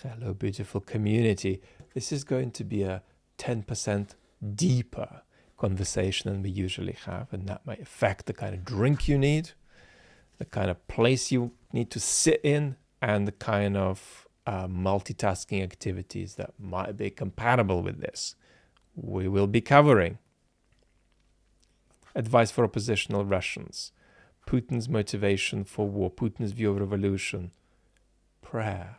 Hello, beautiful community. This is going to be a 10% deeper conversation than we usually have, and that might affect the kind of drink you need, the kind of place you need to sit in, and the kind of multitasking activities that might be compatible with this. We will be covering advice for oppositional Russians, Putin's motivation for war, Putin's view of revolution, prayer,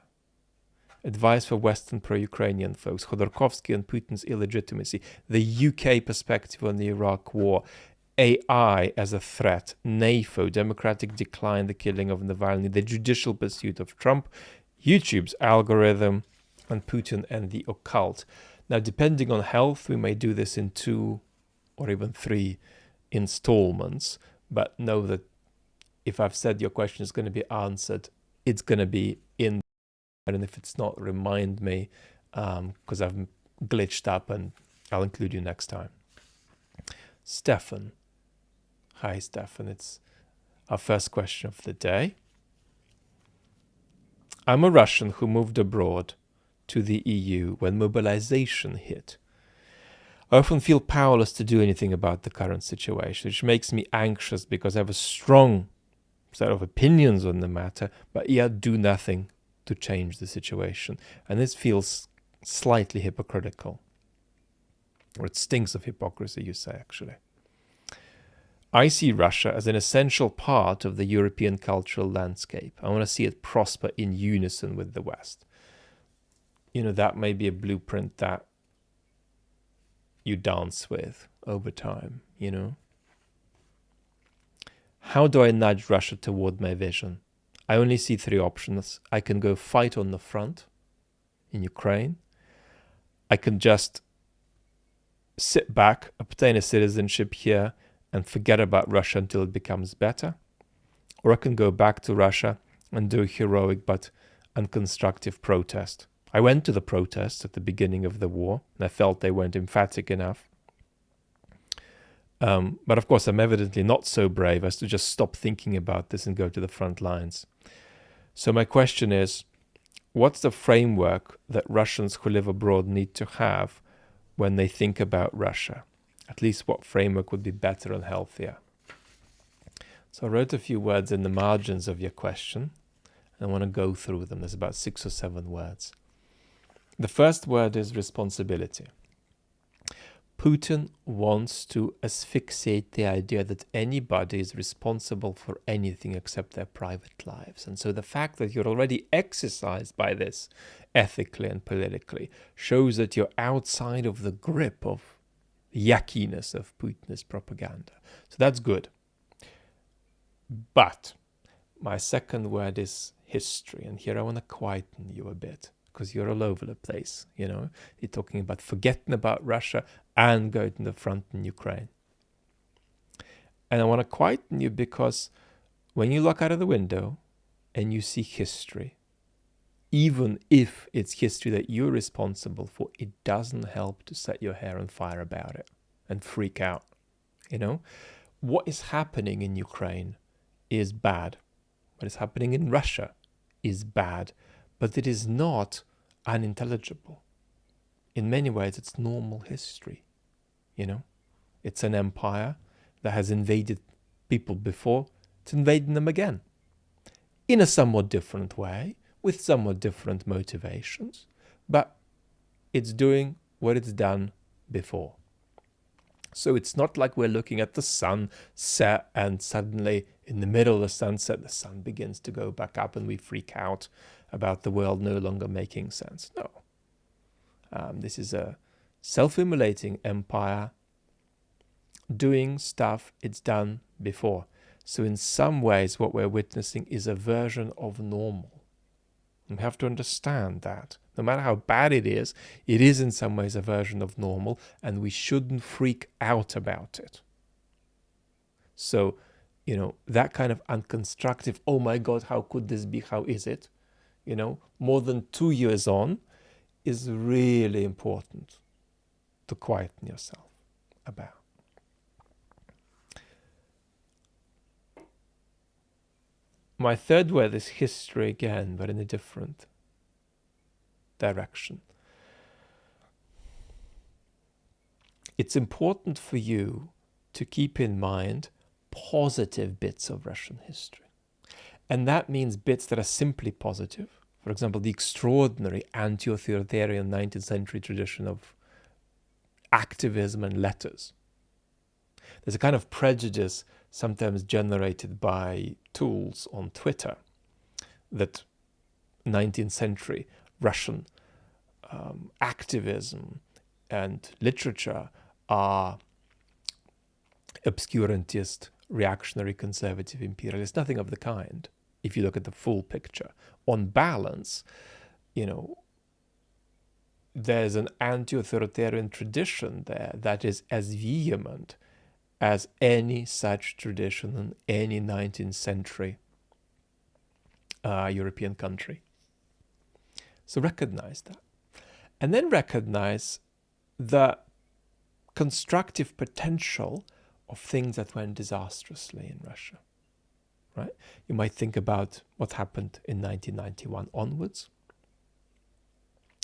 advice for Western pro-Ukrainian folks, Khodorkovsky and Putin's illegitimacy, the UK perspective on the Iraq war, AI as a threat, NAFO, democratic decline, the killing of Navalny, the judicial pursuit of Trump, YouTube's algorithm, and Putin and the occult. Now, depending on health, we may do this in 2 or even 3 installments, but know that if I've said your question is going to be answered, it's going to be in, and if it's not, remind me, because I've glitched up, and I'll include you next time. Stefan. Hi, Stefan. It's our first question of the day. I'm a Russian who moved abroad to the EU when mobilization hit. I often feel powerless to do anything about the current situation, which makes me anxious because I have a strong set of opinions on the matter, but yet do nothing to change the situation. And this feels slightly hypocritical. Or it stinks of hypocrisy, you say, actually. I see Russia as an essential part of the European cultural landscape. I want to see it prosper in unison with the West. You know, that may be a blueprint that you dance with over time, you know. How do I nudge Russia toward my vision? I only see 3 options. I can go fight on the front in Ukraine. I can just sit back, obtain a citizenship here, and forget about Russia until it becomes better. Or I can go back to Russia and do a heroic but unconstructive protest. I went to the protests at the beginning of the war, and I felt they weren't emphatic enough. But of course, I'm evidently not so brave as to just stop thinking about this and go to the front lines. So my question is, what's the framework that Russians who live abroad need to have when they think about Russia? At least what framework would be better and healthier? So I wrote a few words in the margins of your question, and I want to go through them. There's about 6 or 7 words. The first word is responsibility. Putin wants to asphyxiate the idea that anybody is responsible for anything except their private lives. And so the fact that you're already exercised by this ethically and politically shows that you're outside of the grip of the yuckiness of Putin's propaganda. So that's good. But my second word is history. And here I want to quieten you a bit, because you're all over the place, you know. You're talking about forgetting about Russia and going to the front in Ukraine. And I want to quieten you because when you look out of the window and you see history, even if it's history that you're responsible for, it doesn't help to set your hair on fire about it and freak out, you know. What is happening in Ukraine is bad. What is happening in Russia is bad. But it is not unintelligible. In many ways, it's normal history, you know. It's an empire that has invaded people before. It's invading them again. In a somewhat different way, with somewhat different motivations, but it's doing what it's done before. So it's not like we're looking at the sun set and suddenly in the middle of the sunset, the sun begins to go back up and we freak out about the world no longer making sense. No. This is a self-immolating empire doing stuff it's done before. So in some ways, what we're witnessing is a version of normal. We have to understand that. No matter how bad it is in some ways a version of normal, and we shouldn't freak out about it. So, you know, that kind of unconstructive, oh my God, how could this be? How is it? You know, more than 2 years on is really important to quieten yourself about. My third word is history again, but in a different direction. It's important for you to keep in mind positive bits of Russian history. And that means bits that are simply positive. For example, the extraordinary anti-authoritarian 19th century tradition of activism and letters. There's a kind of prejudice sometimes generated by tools on Twitter that 19th century Russian activism and literature are obscurantist, reactionary, conservative, imperialist. Nothing of the kind, if you look at the full picture. On balance, there's an anti-authoritarian tradition there that is as vehement as any such tradition in any 19th century European country. So recognize that. And then recognize the constructive potential of things that went disastrously in Russia, right? You might think about what happened in 1991 onwards,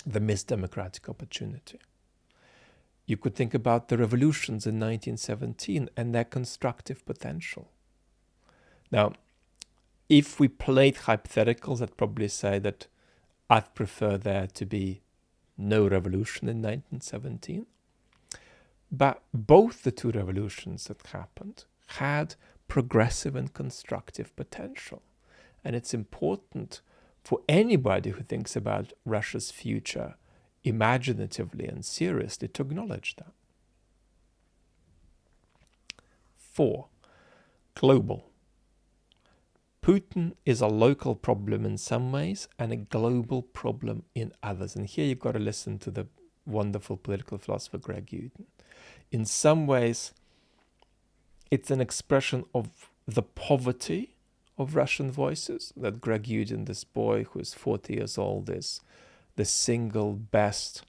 the missed democratic opportunity. You could think about the revolutions in 1917 and their constructive potential. Now, if we played hypotheticals, I'd probably say that I'd prefer there to be no revolution in 1917. But both the two revolutions that happened had progressive and constructive potential. And it's important for anybody who thinks about Russia's future imaginatively and seriously to acknowledge that. 4. Global. Putin is a local problem in some ways and a global problem in others. And here you've got to listen to the wonderful political philosopher Greg Uden. In some ways, it's an expression of the poverty of Russian voices, that Greg Uden, this boy who is 40 years old, is the single best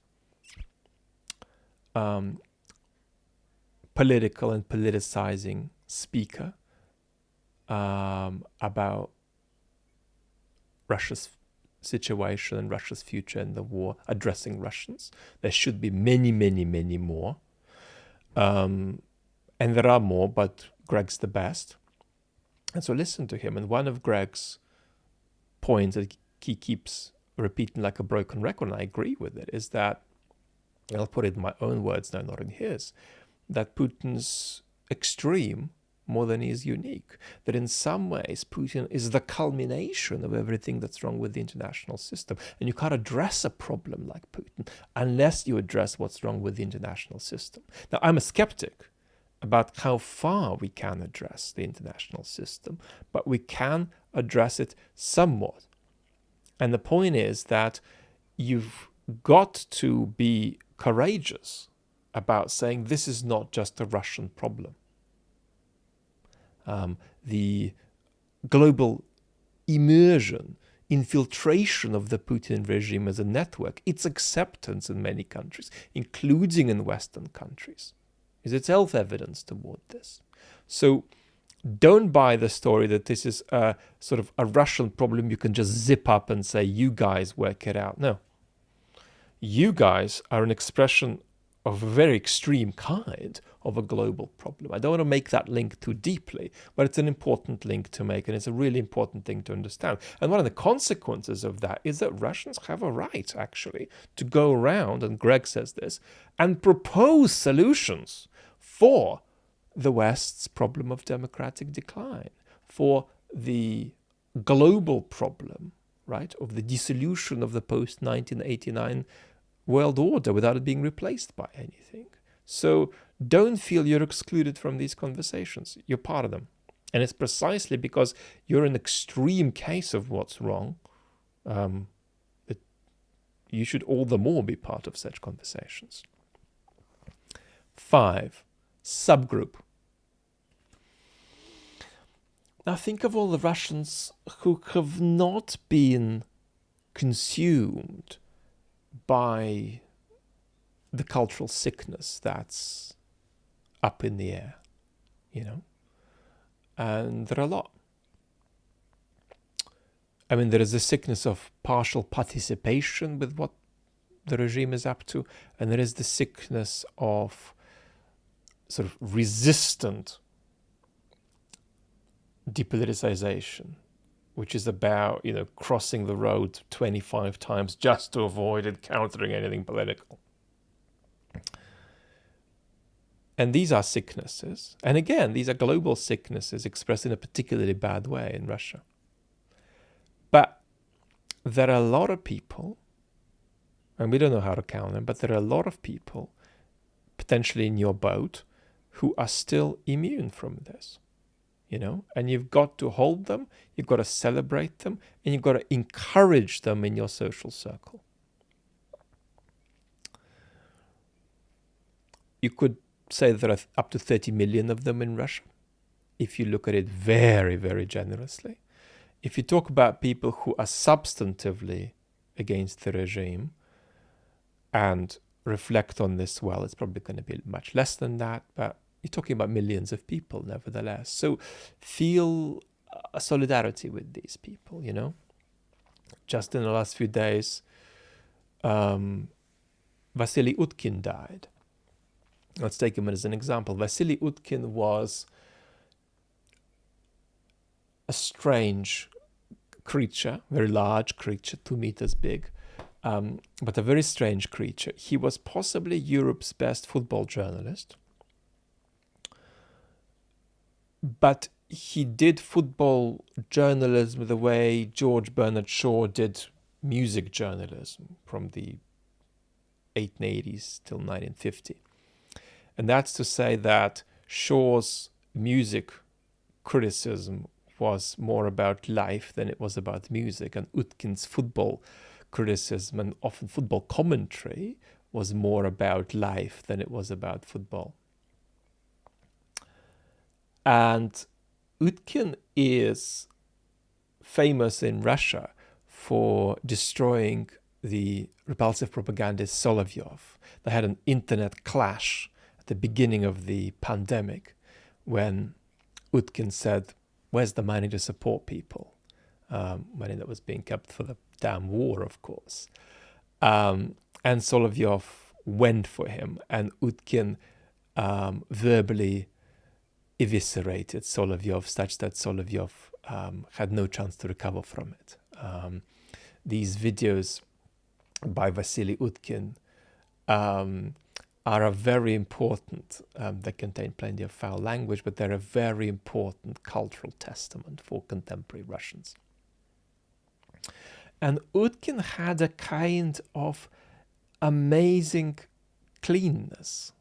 political and politicizing speaker about Russia's situation and Russia's future in the war, addressing Russians. There should be many, many, many more. And there are more, but Greg's the best. And so listen to him. And one of Greg's points that he keeps repeating like a broken record, and I agree with it, is that, I'll put it in my own words now, not in his, that Putin's extreme more than he is unique. That in some ways Putin is the culmination of everything that's wrong with the international system. And you can't address a problem like Putin unless you address what's wrong with the international system. Now, I'm a skeptic about how far we can address the international system, but we can address it somewhat. And the point is that you've got to be courageous about saying this is not just a Russian problem. The global immersion, infiltration of the Putin regime as a network, its acceptance in many countries, including in Western countries, is itself evidence toward this. So don't buy the story that this is a sort of a Russian problem you can just zip up and say, you guys work it out. No. You guys are an expression of a very extreme kind of a global problem. I don't want to make that link too deeply, but it's an important link to make, and it's a really important thing to understand. And one of the consequences of that is that Russians have a right, actually, to go around, and Greg says this, and propose solutions for the West's problem of democratic decline, for the global problem, right, of the dissolution of the post-1989 world order without it being replaced by anything. So don't feel you're excluded from these conversations. You're part of them. And it's precisely because you're an extreme case of what's wrong that you should all the more be part of such conversations. 5. Subgroup. Now think of all the Russians who have not been consumed by the cultural sickness that's up in the air, and there are a lot. I mean, there is a sickness of partial participation with what the regime is up to, and there is the sickness of sort of resistant depoliticization, which is about, crossing the road 25 times just to avoid encountering anything political. And these are sicknesses. And again, these are global sicknesses expressed in a particularly bad way in Russia. But there are a lot of people, and we don't know how to count them, but there are a lot of people potentially in your boat who are still immune from this, and you've got to hold them, you've got to celebrate them, and you've got to encourage them in your social circle. You could say there are up to 30 million of them in Russia, if you look at it very, very generously. If you talk about people who are substantively against the regime and reflect on this well, it's probably going to be much less than that, but you're talking about millions of people nevertheless. So feel a solidarity with these people, Just in the last few days, Vasily Utkin died. Let's take him as an example. Vasily Utkin was a strange creature, very large creature, 2 meters big, but a very strange creature. He was possibly Europe's best football journalist, but he did football journalism the way George Bernard Shaw did music journalism from the 1880s till 1950. And that's to say that Shaw's music criticism was more about life than it was about music, and Utkin's football criticism and often football commentary was more about life than it was about football. And Utkin is famous in Russia for destroying the repulsive propagandist Solovyov. They had an internet clash at the beginning of the pandemic when Utkin said, "Where's the money to support people?" Money that was being kept for the damn war, of course. And Solovyov went for him, and Utkin verbally eviscerated Solovyov such that Solovyov had no chance to recover from it. These videos by Vasily Utkin are a very important, they contain plenty of foul language, but they're a very important cultural testament for contemporary Russians. And Utkin had a kind of amazing cleanness.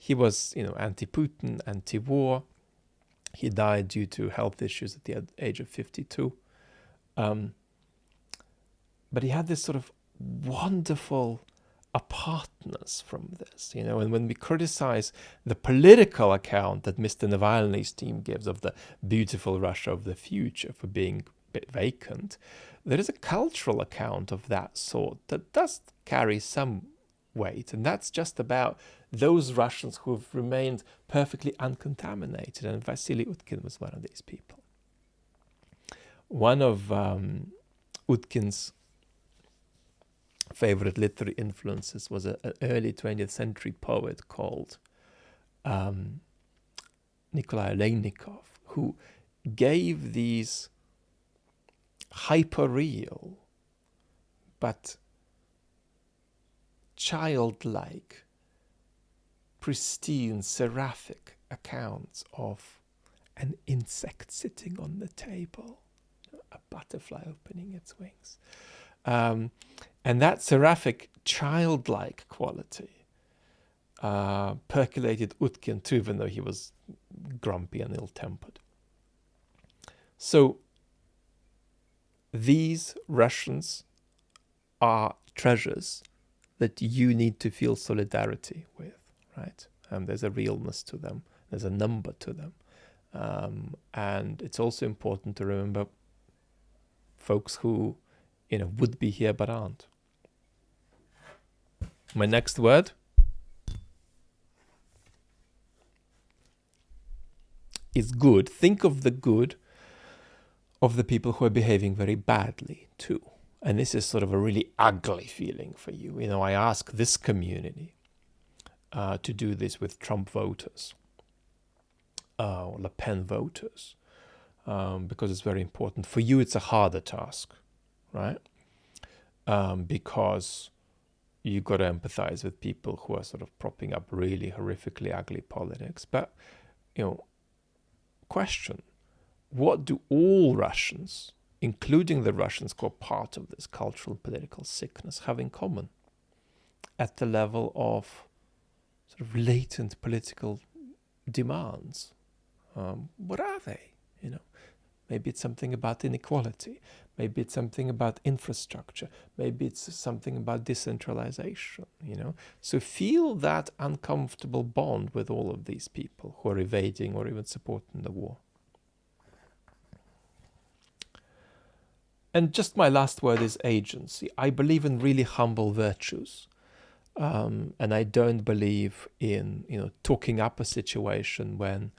He was, anti-Putin, anti-war. He died due to health issues at the age of 52. But he had this sort of wonderful apartness from this, and when we criticize the political account that Mr. Navalny's team gives of the beautiful Russia of the future for being a bit vacant, there is a cultural account of that sort that does carry some weight, and that's just about those Russians who've remained perfectly uncontaminated, and Vasily Utkin was one of these people. One of Utkin's favorite literary influences was an early 20th century poet called Nikolai Oleynikov, who gave these hyper-real but childlike, pristine, seraphic accounts of an insect sitting on the table, a butterfly opening its wings. And that seraphic, childlike quality percolated Utkin too, even though he was grumpy and ill-tempered. So these Russians are treasures that you need to feel solidarity with, right? There's a realness to them. There's a number to them. And it's also important to remember folks who would be here but aren't. My next word is good. Think of the good of the people who are behaving very badly too. and this is sort of a really ugly feeling for you. You know, I ask this community to do this with Trump voters, or Le Pen voters, because it's very important. For you, it's a harder task, right? Because you got to empathize with people who are sort of propping up really horrifically ugly politics. But, you know, question, what do all Russians, including the Russians who are part of this cultural and political sickness, have in common at the level of sort of latent political demands? What are they? You know, maybe it's something about inequality. Maybe it's something about infrastructure. Maybe it's something about decentralization, you know. So feel that uncomfortable bond with all of these people who are evading or even supporting the war. And just my last word is agency. I believe in really humble virtues. And I don't believe in, you know, talking up a situation when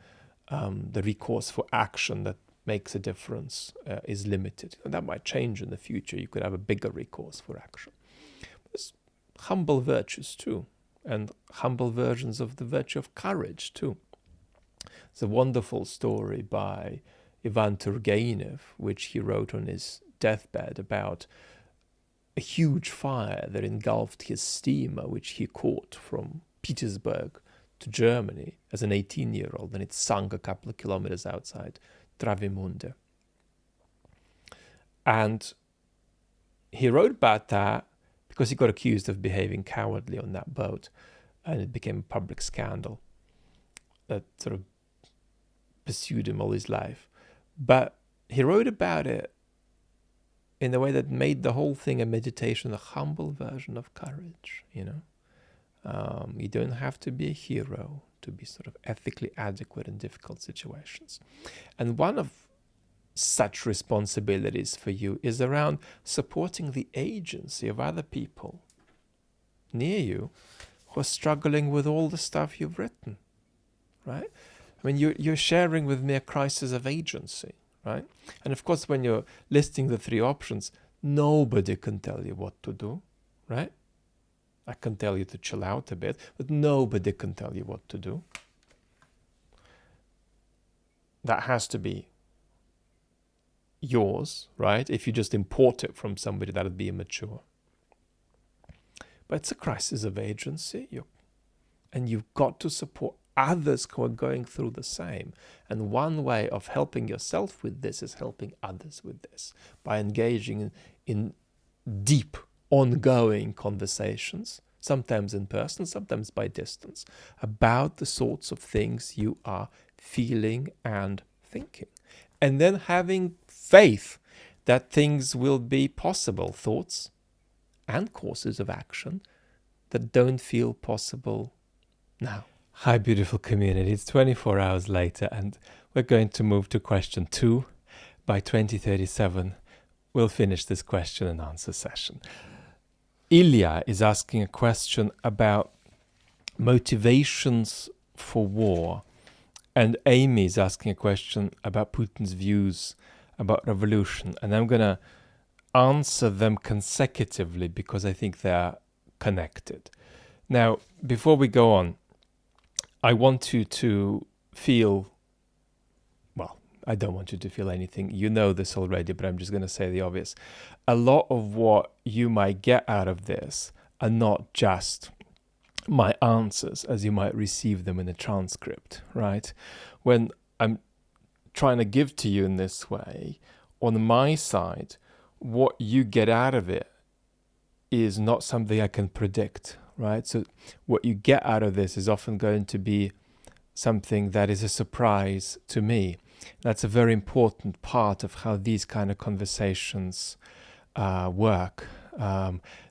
the recourse for action that makes a difference is limited. And that might change in the future. You could have a bigger recourse for action. There's humble virtues too, and humble versions of the virtue of courage too. It's a wonderful story by Ivan Turgenev, which he wrote on his deathbed, about a huge fire that engulfed his steamer, which he caught from Petersburg to Germany as an 18-year-old, and it sunk a couple of kilometers outside Travemünde. And he wrote about that because he got accused of behaving cowardly on that boat, and it became a public scandal that sort of pursued him all his life. But he wrote about it in a way that made the whole thing a meditation, a humble version of courage, you know. You don't have to be a hero to be sort of ethically adequate in difficult situations. And one of such responsibilities for you is around supporting the agency of other people near you who are struggling with all the stuff you've written, right? I mean, you're sharing with me a crisis of agency, right? And of course, when you're listing the three options, nobody can tell you what to do, right? I can tell you to chill out a bit, but nobody can tell you what to do. That has to be yours, right? If you just import it from somebody, that would be immature. But it's a crisis of agency, and you've got to support others who are going through the same. And one way of helping yourself with this is helping others with this by engaging in deep, ongoing conversations, sometimes in person, sometimes by distance, about the sorts of things you are feeling and thinking. And then having faith that things will be possible, thoughts and courses of action that don't feel possible now. Hi, beautiful community. It's 24 hours later, and we're going to move to question 2. By 2037, we'll finish this question and answer session. Ilya is asking a question about motivations for war, and Amy is asking a question about Putin's views about revolution. And I'm going to answer them consecutively because I think they're connected. Now, before we go on, I want you to feel, well, I don't want you to feel anything. You know this already, but I'm just going to say the obvious. A lot of what you might get out of this are not just my answers as you might receive them in a transcript, right? When I'm trying to give to you in this way, on my side, what you get out of it is not something I can predict, right? So what you get out of this is often going to be something that is a surprise to me. That's a very important part of how these kind of conversations work.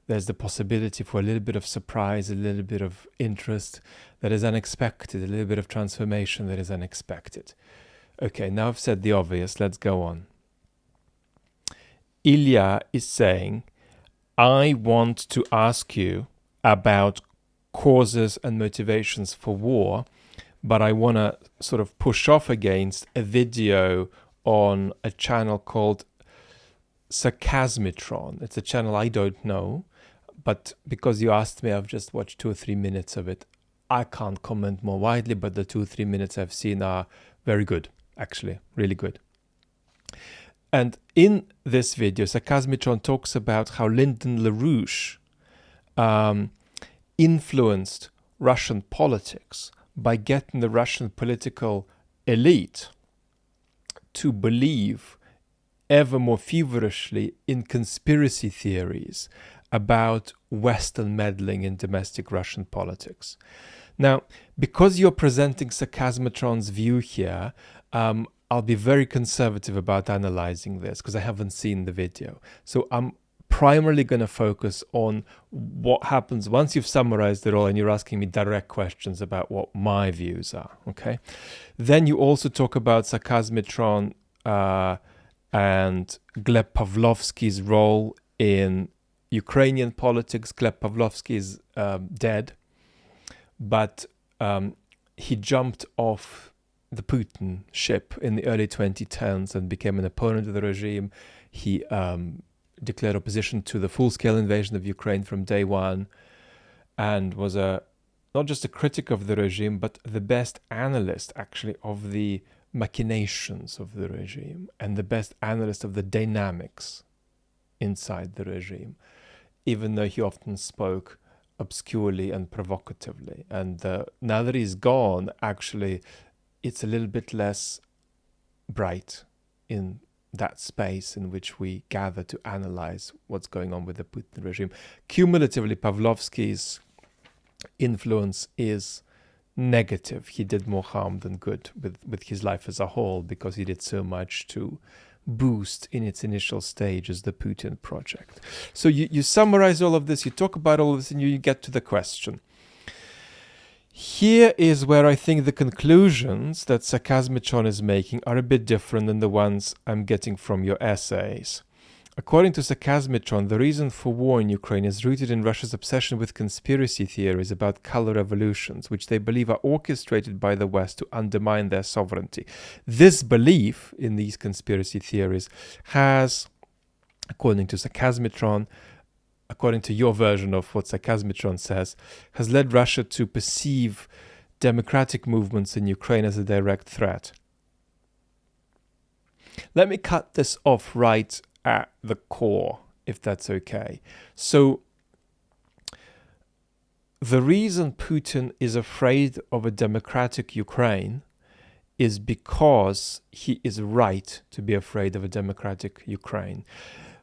There's the possibility for a little bit of surprise, a little bit of interest that is unexpected, a little bit of transformation that is unexpected. Okay, now I've said the obvious, let's go on. Ilya is saying, I want to ask you about causes and motivations for war, but I want to sort of push off against a video on a channel called Sarcasmitron. It's a channel I don't know, but because you asked me, I've just watched 2 or 3 minutes of it. I can't comment more widely, but the 2 or 3 minutes I've seen are very good, actually, really good. And in this video, Sarcasmitron talks about how Lyndon LaRouche influenced Russian politics by getting the Russian political elite to believe ever more feverishly in conspiracy theories about Western meddling in domestic Russian politics. Now, because you're presenting Sarcasmitron's view here, I'll be very conservative about analyzing this because I haven't seen the video. So I'm primarily going to focus on what happens once you've summarized it all and you're asking me direct questions about what my views are, okay? Then you also talk about Sarcasmitron and Gleb Pavlovsky's role in Ukrainian politics. Gleb Pavlovsky is dead, but he jumped off the Putin ship in the early 2010s and became an opponent of the regime. He declared opposition to the full-scale invasion of Ukraine from day one and was not just a critic of the regime, but the best analyst, actually, of the machinations of the regime and the best analyst of the dynamics inside the regime, even though he often spoke obscurely and provocatively. And now that he's gone, actually, it's a little bit less bright in that space in which we gather to analyze what's going on with the Putin regime. Cumulatively, Pavlovsky's influence is negative. He did more harm than good with his life as a whole because he did so much to boost in its initial stages the Putin project. So you summarize all of this, you talk about all of this, and you get to the question. Here is where I think the conclusions that Sarcasmitron is making are a bit different than the ones I'm getting from your essays. According to Sarcasmitron, the reason for war in Ukraine is rooted in Russia's obsession with conspiracy theories about color revolutions, which they believe are orchestrated by the West to undermine their sovereignty. This belief in these conspiracy theories has, according to Sarcasmitron, according to your version of what Sarcasmitron says, has led Russia to perceive democratic movements in Ukraine as a direct threat. Let me cut this off right at the core, if that's okay. So, the reason Putin is afraid of a democratic Ukraine is because he is right to be afraid of a democratic Ukraine.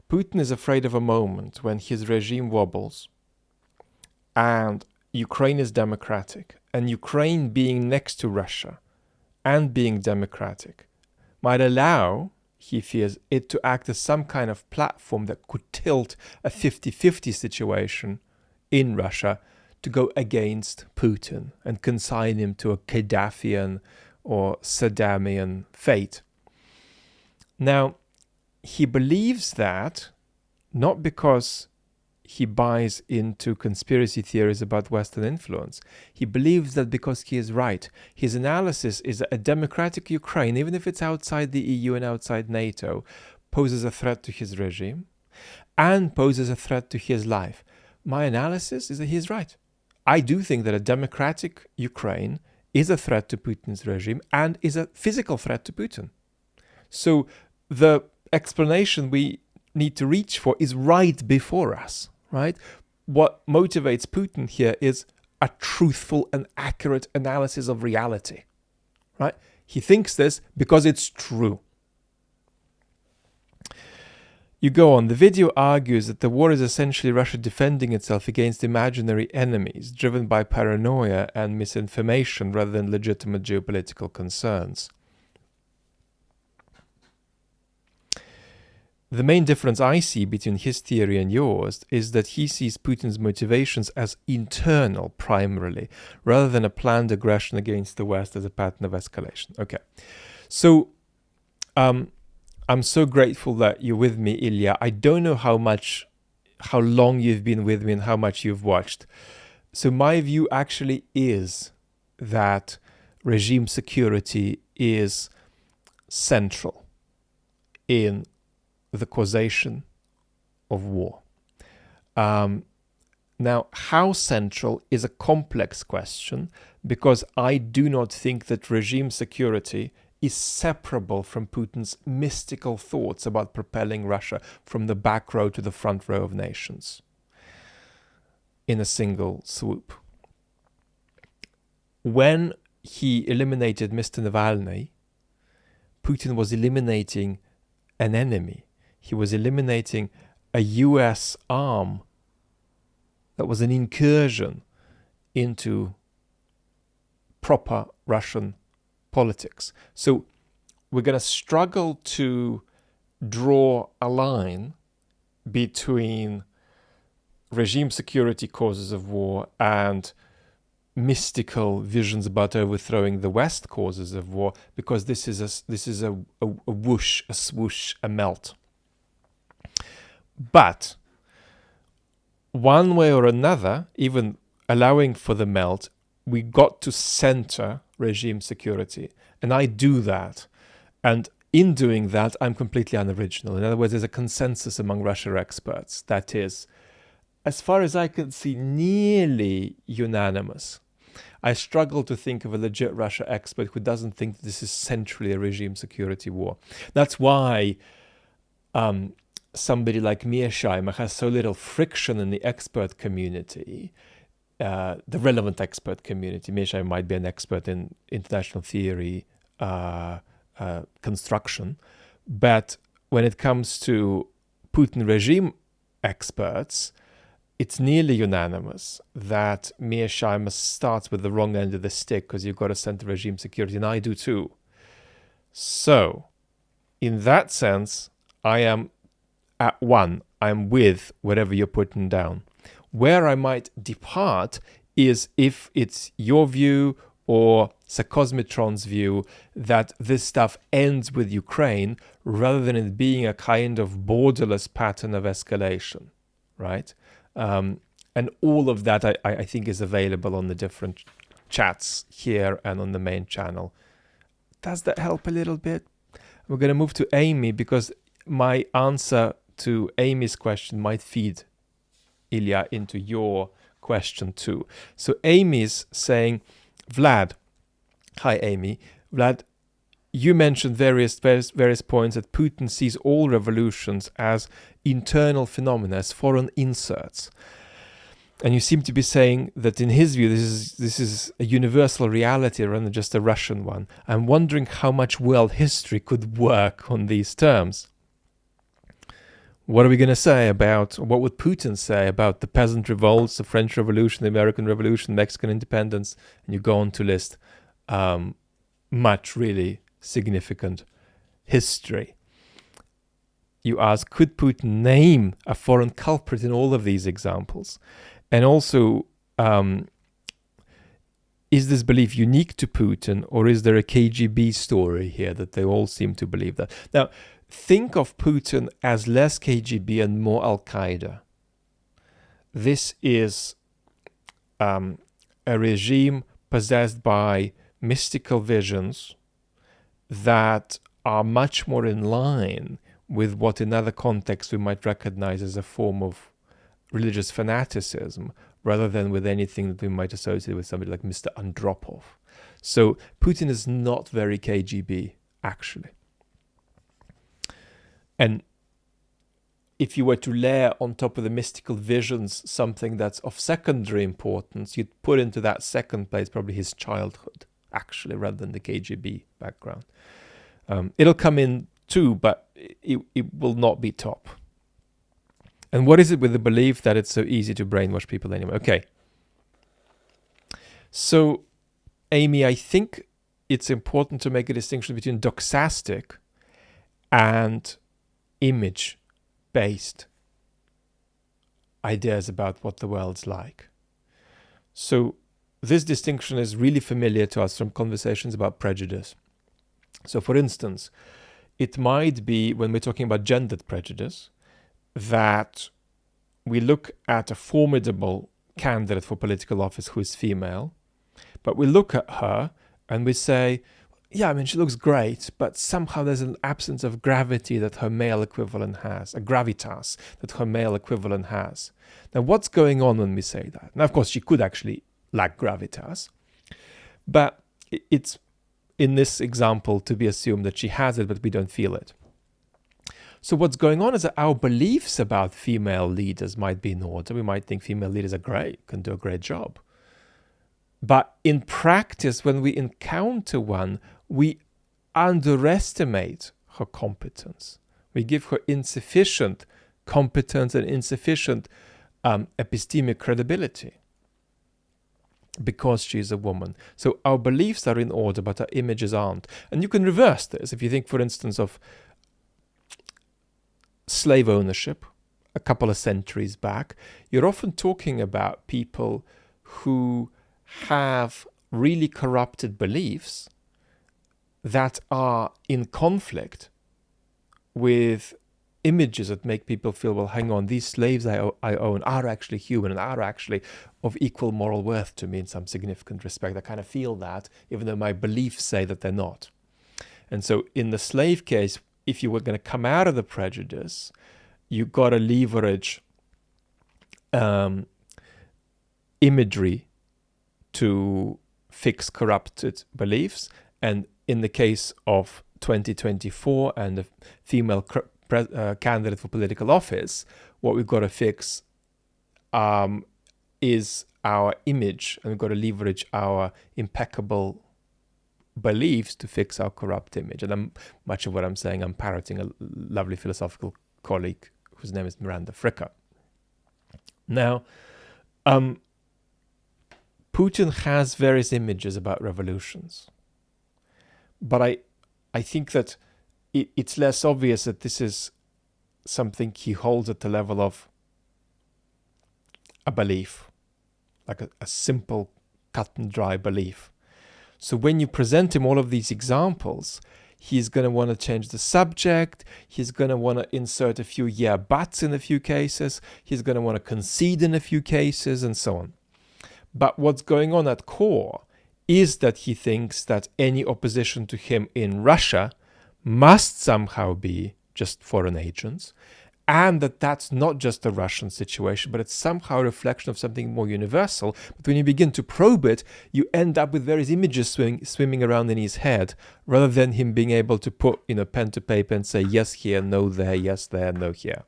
Putin is afraid of a moment when his regime wobbles and Ukraine is democratic, and Ukraine being next to Russia and being democratic might allow, he fears, it to act as some kind of platform that could tilt a 50-50 situation in Russia to go against Putin and consign him to a Gaddafian or Saddamian fate. Now, he believes that not because he buys into conspiracy theories about Western influence. He believes that because he is right. His analysis is that a democratic Ukraine, even if it's outside the EU and outside NATO, poses a threat to his regime and poses a threat to his life. My analysis is that he is right. I do think that a democratic Ukraine is a threat to Putin's regime and is a physical threat to Putin. So the explanation we need to reach for is right before us, right? What motivates Putin here is a truthful and accurate analysis of reality, right? He thinks this because it's true. You go on. The video argues that the war is essentially Russia defending itself against imaginary enemies, driven by paranoia and misinformation rather than legitimate geopolitical concerns. The main difference I see between his theory and yours is that he sees Putin's motivations as internal primarily, rather than a planned aggression against the West as a pattern of escalation. Okay, so I'm so grateful that you're with me, Ilya. I don't know how long you've been with me and how much you've watched. So my view actually is that regime security is central in the causation of war. Now, how central is a complex question, because I do not think that regime security is separable from Putin's mystical thoughts about propelling Russia from the back row to the front row of nations in a single swoop. When he eliminated Mr. Navalny, Putin was eliminating an enemy. He was eliminating a US arm that was an incursion into proper Russian politics. So we're going to struggle to draw a line between regime security causes of war and mystical visions about overthrowing the West causes of war, because this is a whoosh, a swoosh, a melt. But one way or another, even allowing for the melt, we got to center regime security. And I do that. And in doing that, I'm completely unoriginal. In other words, there's a consensus among Russia experts that is, as far as I can see, nearly unanimous. I struggle to think of a legit Russia expert who doesn't think that this is centrally a regime security war. That's why somebody like Mearsheimer has so little friction in the expert community, the relevant expert community. Mearsheimer might be an expert in international theory, construction, but when it comes to Putin regime experts, it's nearly unanimous that Mearsheimer starts with the wrong end of the stick, because you've got to center regime security, and I do too. So, in that sense, I am at one. I'm with whatever you're putting down. Where I might depart is if it's your view or Sakosmitron's view that this stuff ends with Ukraine, rather than it being a kind of borderless pattern of escalation, right? And all of that I think is available on the different chats here and on the main channel. Does that help a little bit? We're going to move to Amy, because my answer to Amy's question might feed, Ilya, into your question too. So Amy's saying, Vlad, hi Amy, Vlad, you mentioned various points that Putin sees all revolutions as internal phenomena, as foreign inserts. And you seem to be saying that in his view, this is a universal reality rather than just a Russian one. I'm wondering how much world history could work on these terms. What are we going to say about, what would Putin say about the peasant revolts, the French Revolution, the American Revolution, Mexican independence? And you go on to list much really significant history. You ask, could Putin name a foreign culprit in all of these examples? And also, is this belief unique to Putin, or is there a KGB story here that they all seem to believe that? Now, think of Putin as less KGB and more Al-Qaeda. This is a regime possessed by mystical visions that are much more in line with what in other contexts we might recognize as a form of religious fanaticism, rather than with anything that we might associate with somebody like Mr. Andropov. So Putin is not very KGB, actually. And if you were to layer on top of the mystical visions something that's of secondary importance, you'd put into that second place probably his childhood, actually, rather than the KGB background. It'll come in too, but it will not be top. And what is it with the belief that it's so easy to brainwash people anyway? Okay. So, Amy, I think it's important to make a distinction between doxastic and image-based ideas about what the world's like. So, this distinction is really familiar to us from conversations about prejudice. So, for instance, it might be, when we're talking about gendered prejudice, that we look at a formidable candidate for political office who is female, but we look at her and we say, yeah, I mean, she looks great, but somehow there's an absence of gravity that her male equivalent has, a gravitas that her male equivalent has. Now, what's going on when we say that? Now, of course, she could actually lack gravitas, but it's in this example to be assumed that she has it, but we don't feel it. So what's going on is that our beliefs about female leaders might be in order. We might think female leaders are great, can do a great job. But in practice, when we encounter one, we underestimate her competence. We give her insufficient competence and insufficient epistemic credibility because she is a woman. So our beliefs are in order, but our images aren't. And you can reverse this. If you think, for instance, of slave ownership a couple of centuries back, you're often talking about people who have really corrupted beliefs that are in conflict with images that make people feel, well, hang on, these slaves I own are actually human and are actually of equal moral worth to me in some significant respect. I kind of feel that, even though my beliefs say that they're not. And so in the slave case, if you were going to come out of the prejudice, you got to leverage imagery to fix corrupted beliefs. And in the case of 2024 and the female candidate for political office, what we've got to fix is our image, and we've got to leverage our impeccable beliefs to fix our corrupt image. And much of what I'm saying, I'm parroting a lovely philosophical colleague whose name is Miranda Fricker. Now, Putin has various images about revolutions, but I think that it's less obvious that this is something he holds at the level of a belief, like a simple, cut and dry belief. So when you present him all of these examples, he's going to want to change the subject. He's going to want to insert a few yeah buts in a few cases. He's going to want to concede in a few cases and so on. But what's going on at core is that he thinks that any opposition to him in Russia must somehow be just foreign agents, and that that's not just a Russian situation, but it's somehow a reflection of something more universal. But when you begin to probe it, you end up with various images swimming around in his head, rather than him being able to put pen to paper and say yes here, no there, yes there, no here.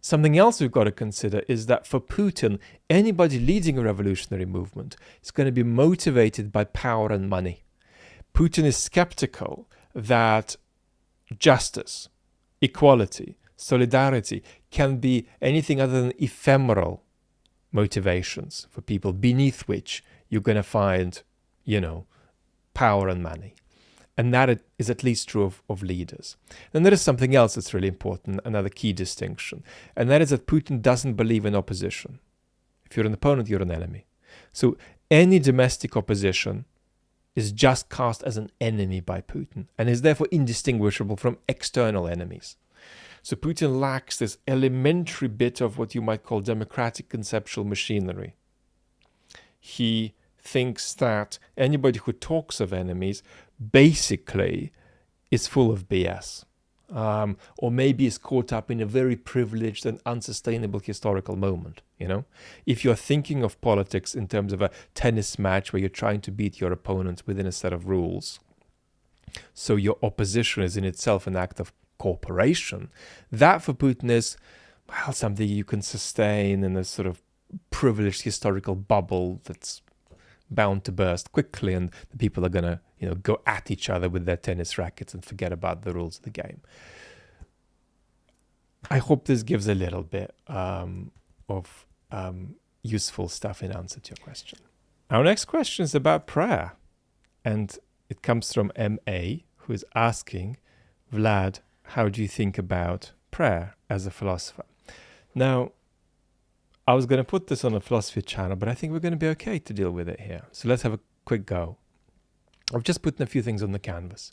Something else we've got to consider is that for Putin, anybody leading a revolutionary movement is going to be motivated by power and money. Putin is skeptical that justice, equality, solidarity can be anything other than ephemeral motivations for people beneath which you're going to find, power and money. And that is at least true of leaders. And there is something else that's really important, another key distinction. And that is that Putin doesn't believe in opposition. If you're an opponent, you're an enemy. So any domestic opposition is just cast as an enemy by Putin and is therefore indistinguishable from external enemies. So Putin lacks this elementary bit of what you might call democratic conceptual machinery. He thinks that anybody who talks of enemies basically is full of BS, or maybe is caught up in a very privileged and unsustainable historical moment. If you're thinking of politics in terms of a tennis match where you're trying to beat your opponent within a set of rules, so your opposition is in itself an act of cooperation, that for Putin is, something you can sustain in a sort of privileged historical bubble that's bound to burst quickly, and the people are going to go at each other with their tennis rackets and forget about the rules of the game. I hope this gives a little bit of useful stuff in answer to your question. Our next question is about prayer, and it comes from MA, who is asking, Vlad, how do you think about prayer as a philosopher? Now, I was going to put this on a philosophy channel, but I think we're going to be okay to deal with it here. So let's have a quick go. I've just put in a few things on the canvas.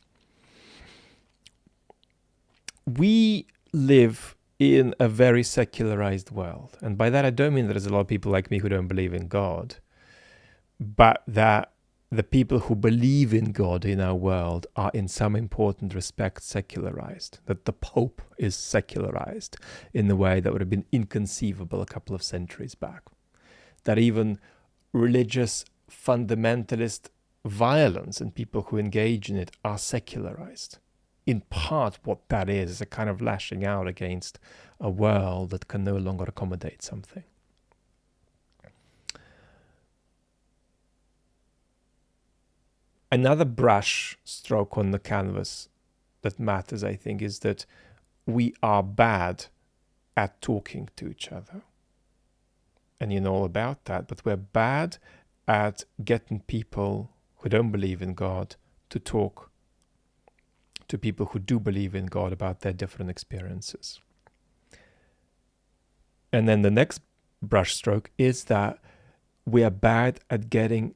We live in a very secularized world. And by that, I don't mean that there's a lot of people like me who don't believe in God, but that the people who believe in God in our world are in some important respect secularized, that the Pope is secularized in a way that would have been inconceivable a couple of centuries back, that even religious fundamentalist violence and people who engage in it are secularized. In part, what that is a kind of lashing out against a world that can no longer accommodate something. Another brush stroke on the canvas that matters, I think, is that we are bad at talking to each other. And you know all about that, but we're bad at getting people who don't believe in God to talk to people who do believe in God about their different experiences. And then the next brushstroke is that we are bad at getting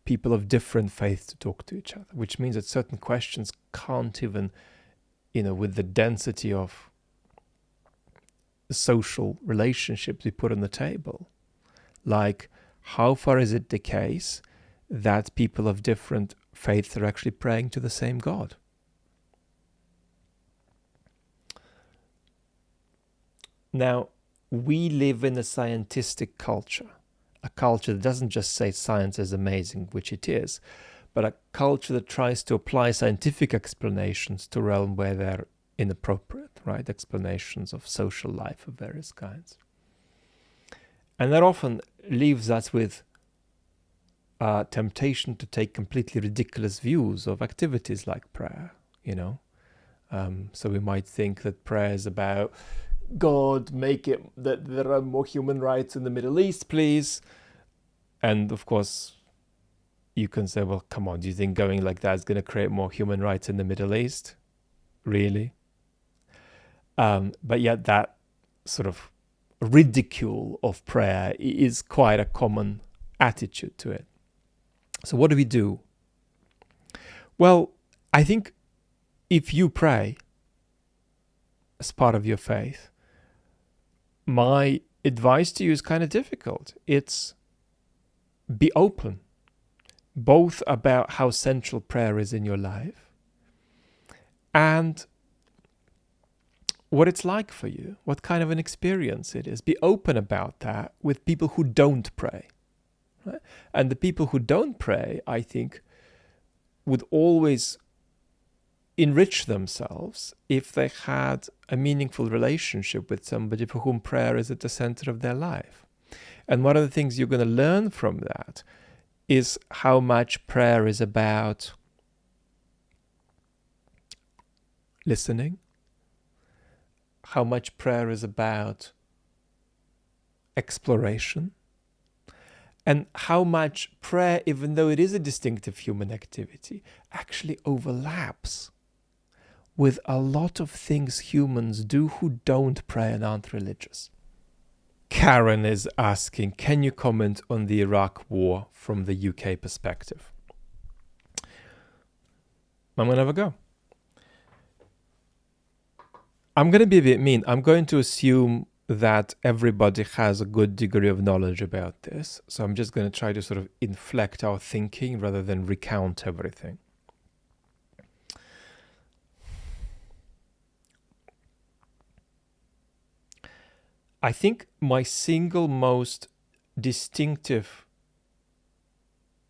people of different faiths to talk to each other, which means that certain questions can't even, with the density of social relationships we put on the table. Like, how far is it the case that people of different faiths are actually praying to the same God? Now, we live in a scientistic culture, a culture that doesn't just say science is amazing, which it is, but a culture that tries to apply scientific explanations to a realm where they're inappropriate, right? Explanations of social life of various kinds. And that often leaves us with a temptation to take completely ridiculous views of activities like prayer, So we might think that prayer is about God, make it that there are more human rights in the Middle East, please. And of course, you can say, well, come on, do you think going like that is going to create more human rights in the Middle East? Really? But yet that sort of ridicule of prayer is quite a common attitude to it. So what do we do? Well, I think if you pray as part of your faith, my advice to you is kind of difficult. It's be open, both about how central prayer is in your life and what it's like for you, what kind of an experience it is. Be open about that with people who don't pray. Right? And the people who don't pray, I think, would always enrich themselves if they had a meaningful relationship with somebody for whom prayer is at the center of their life. And one of the things you're going to learn from that is how much prayer is about listening, how much prayer is about exploration, and how much prayer, even though it is a distinctive human activity, actually overlaps with a lot of things humans do who don't pray and aren't religious. Karen is asking, can you comment on the Iraq war from the UK perspective? I'm going to have a go. I'm going to be a bit mean. I'm going to assume that everybody has a good degree of knowledge about this. So I'm just going to try to sort of inflect our thinking rather than recount everything. I think my single most distinctive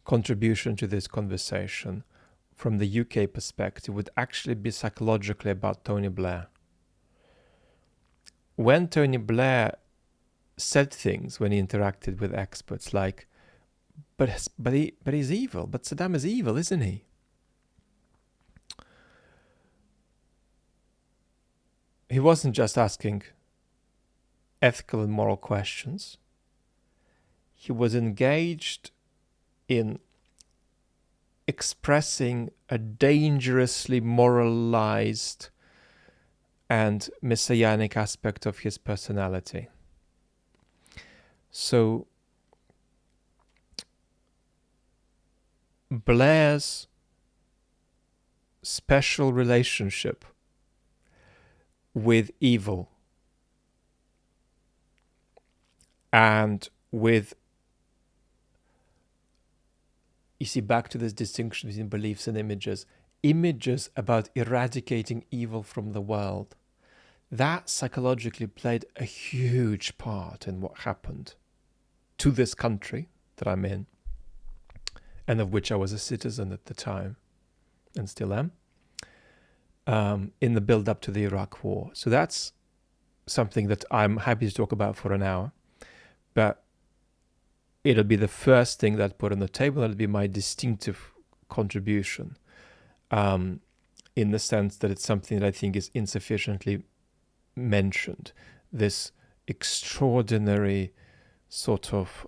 contribution to this conversation from the UK perspective would actually be psychologically about Tony Blair. When Tony Blair said things when he interacted with experts like, but he's evil, but Saddam is evil, isn't he? He wasn't just asking ethical and moral questions. He was engaged in expressing a dangerously moralized and messianic aspect of his personality. So Blair's special relationship with evil and with you see, back to this distinction between beliefs and images. Images about eradicating evil from the world. That psychologically played a huge part in what happened to this country that I'm in, and of which I was a citizen at the time, and still am, in the build-up to the Iraq War. So that's something that I'm happy to talk about for an hour, but it'll be the first thing that I put on the table. It'll be my distinctive contribution, in the sense that it's something that I think is insufficiently mentioned. This extraordinary sort of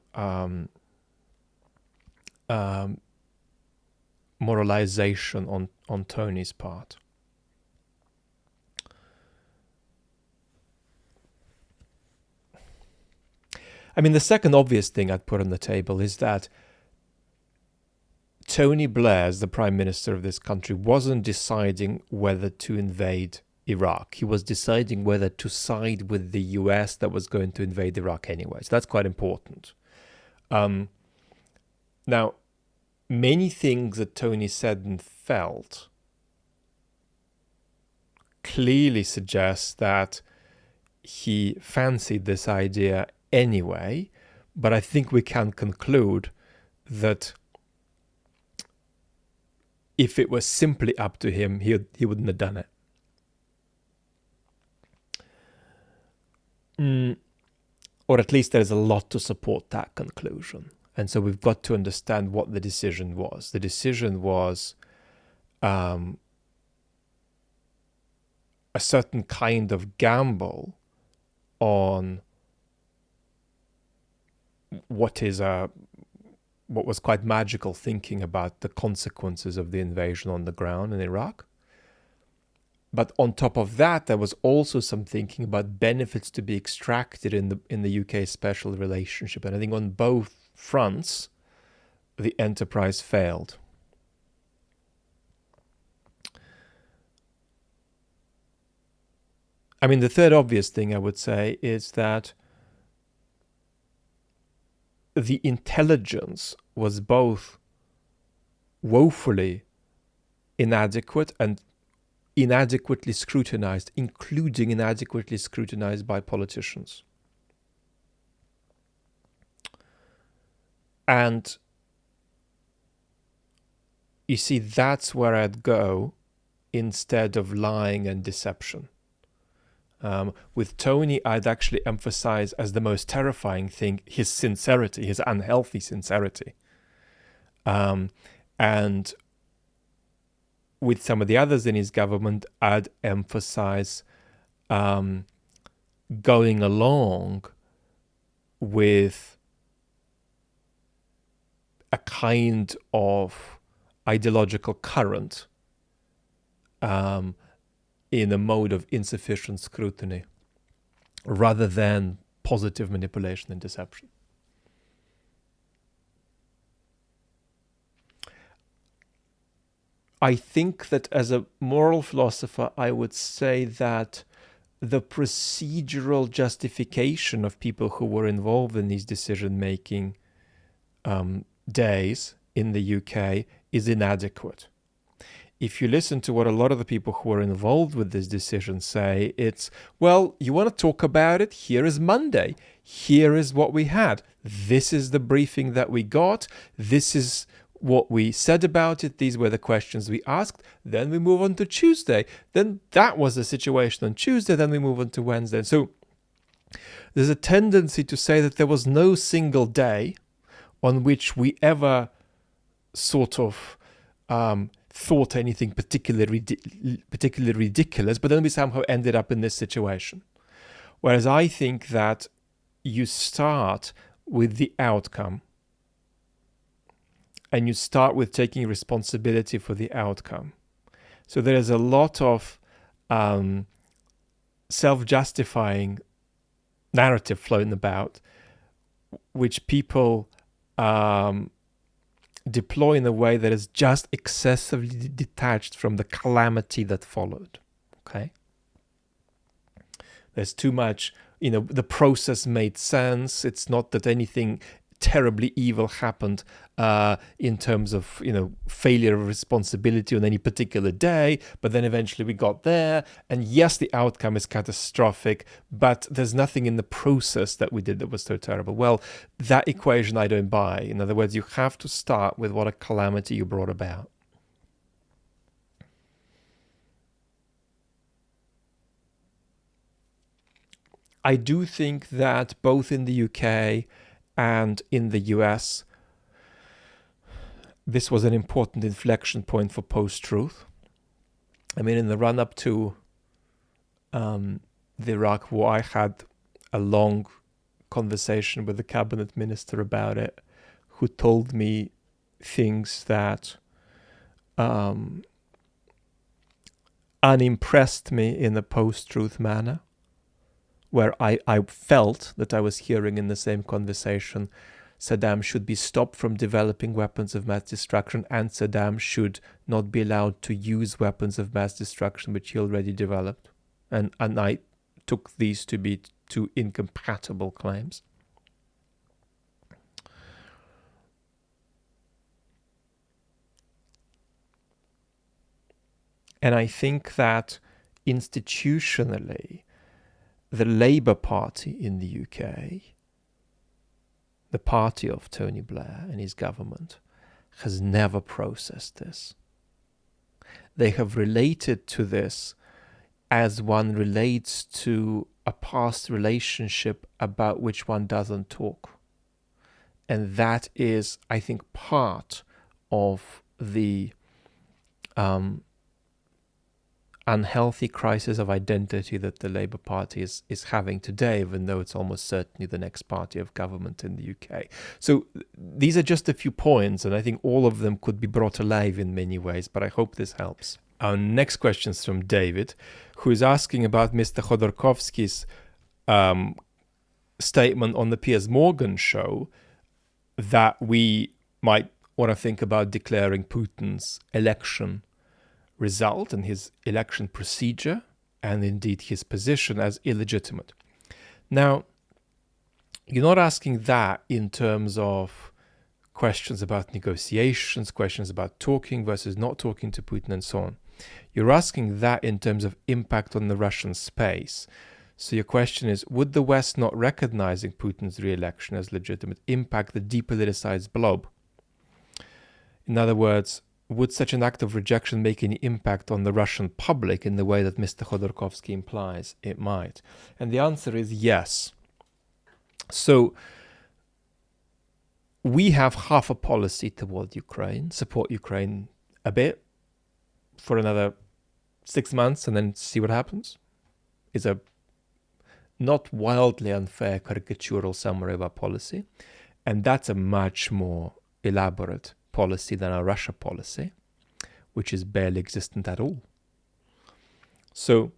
moralization on Tony's part. I mean, the second obvious thing I'd put on the table is that Tony Blair, as the Prime Minister of this country, wasn't deciding whether to invade Iraq. He was deciding whether to side with the US that was going to invade Iraq anyway. So that's quite important. Now, many things that Tony said and felt clearly suggest that he fancied this idea anyway, but I think we can conclude that if it was simply up to him, he wouldn't have done it. Or at least there's a lot to support that conclusion. And so we've got to understand what the decision was. The decision was a certain kind of gamble on what was quite magical thinking about the consequences of the invasion on the ground in Iraq. But on top of that, there was also some thinking about benefits to be extracted in the UK special relationship. And I think on both fronts, the enterprise failed. I mean, the third obvious thing I would say is that the intelligence was both woefully inadequate and inadequately scrutinized, including inadequately scrutinized by politicians. And you see, that's where I'd go instead of lying and deception. With Tony, I'd actually emphasize as the most terrifying thing his sincerity, his unhealthy sincerity. And with some of the others in his government, I'd emphasize going along with a kind of ideological current in a mode of insufficient scrutiny rather than positive manipulation and deception. I think that as a moral philosopher, I would say that the procedural justification of people who were involved in these decision-making days in the UK is inadequate. If you listen to what a lot of the people who are involved with this decision say, it's, well, you want to talk about it? Here is Monday. Here is what we had. This is the briefing that we got. This is what we said about it. These were the questions we asked. Then we move on to Tuesday. Then that was the situation on Tuesday. Then we move on to Wednesday. And so there's a tendency to say that there was no single day on which we ever sort of thought anything particularly ridiculous, but then we somehow ended up in this situation. Whereas I think that you start with the outcome, and you start with taking responsibility for the outcome. So there is a lot of self-justifying narrative floating about, which people deploy in a way that is just excessively detached from the calamity that followed. Okay? There's too much, the process made sense. It's not that anything terribly evil happened in terms of, failure of responsibility on any particular day, but then eventually we got there, and yes, the outcome is catastrophic, but there's nothing in the process that we did that was so terrible. Well, that equation I don't buy. In other words, you have to start with what a calamity you brought about. I do think that both in the UK and in the US, this was an important inflection point for post-truth. I mean, in the run-up to the Iraq War, I had a long conversation with the cabinet minister about it, who told me things that unimpressed me in a post-truth manner, where I felt that I was hearing in the same conversation, Saddam should be stopped from developing weapons of mass destruction, and Saddam should not be allowed to use weapons of mass destruction which he already developed. And I took these to be two incompatible claims. And I think that institutionally, the Labour Party in the UK, the party of Tony Blair and his government, has never processed this. They have related to this as one relates to a past relationship about which one doesn't talk. And that is, I think, part of the unhealthy crisis of identity that the Labour Party is having today, even though it's almost certainly the next party of government in the UK. So these are just a few points, and I think all of them could be brought alive in many ways, but I hope this helps. Our next question is from David, who is asking about Mr. Khodorkovsky's statement on the Piers Morgan show that we might want to think about declaring Putin's election result and his election procedure, and indeed his position, as illegitimate. Now, you're not asking that in terms of questions about negotiations, questions about talking versus not talking to Putin and so on. You're asking that in terms of impact on the Russian space. So your question is, would the West not recognizing Putin's re-election as legitimate impact the depoliticized blob? In other words, would such an act of rejection make any impact on the Russian public in the way that Mr. Khodorkovsky implies it might? And the answer is yes. So we have half a policy toward Ukraine, support Ukraine a bit for another 6 months and then see what happens. Is a not wildly unfair caricatural summary of our policy. And that's a much more elaborate policy than our Russia policy, which is barely existent at all. So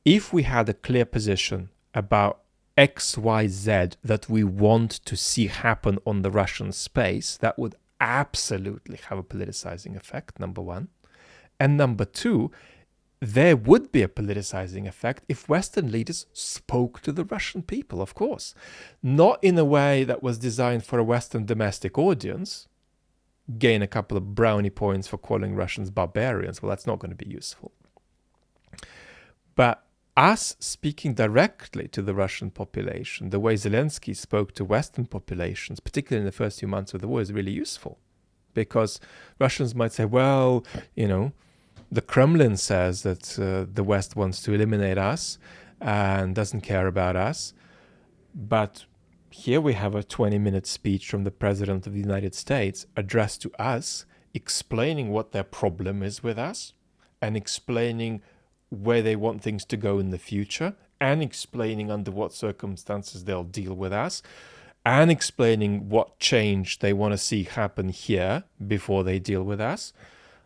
if we had a clear position about X, Y, Z that we want to see happen on the Russian space, that would absolutely have a politicizing effect, number one. And number two, there would be a politicizing effect if Western leaders spoke to the Russian people, of course. Not in a way that was designed for a Western domestic audience, gain a couple of brownie points for calling Russians barbarians. Well, that's not going to be useful. But us speaking directly to the Russian population, the way Zelensky spoke to Western populations, particularly in the first few months of the war, is really useful. Because Russians might say, well, the Kremlin says that the West wants to eliminate us and doesn't care about us. But here we have a 20-minute speech from the President of the United States addressed to us, explaining what their problem is with us and explaining where they want things to go in the future and explaining under what circumstances they'll deal with us and explaining what change they want to see happen here before they deal with us.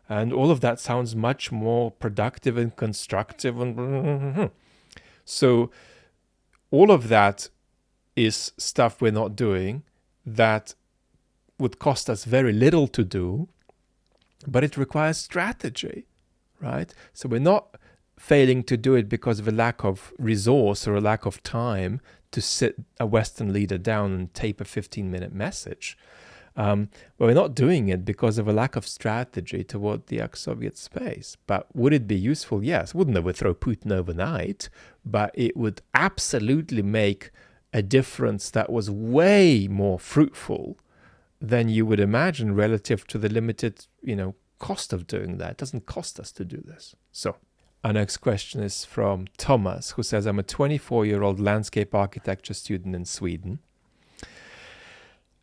And all of that sounds much more productive and constructive. So all of that is stuff we're not doing that would cost us very little to do, but it requires strategy, right? So we're not failing to do it because of a lack of resource or a lack of time to sit a Western leader down and tape a 15-minute message. We're not doing it because of a lack of strategy toward the ex-Soviet space. But would it be useful? Yes. It wouldn't overthrow Putin overnight, but it would absolutely make a difference that was way more fruitful than you would imagine relative to the limited, cost of doing that. It doesn't cost us to do this. So our next question is from Thomas, who says, I'm a 24-year-old landscape architecture student in Sweden.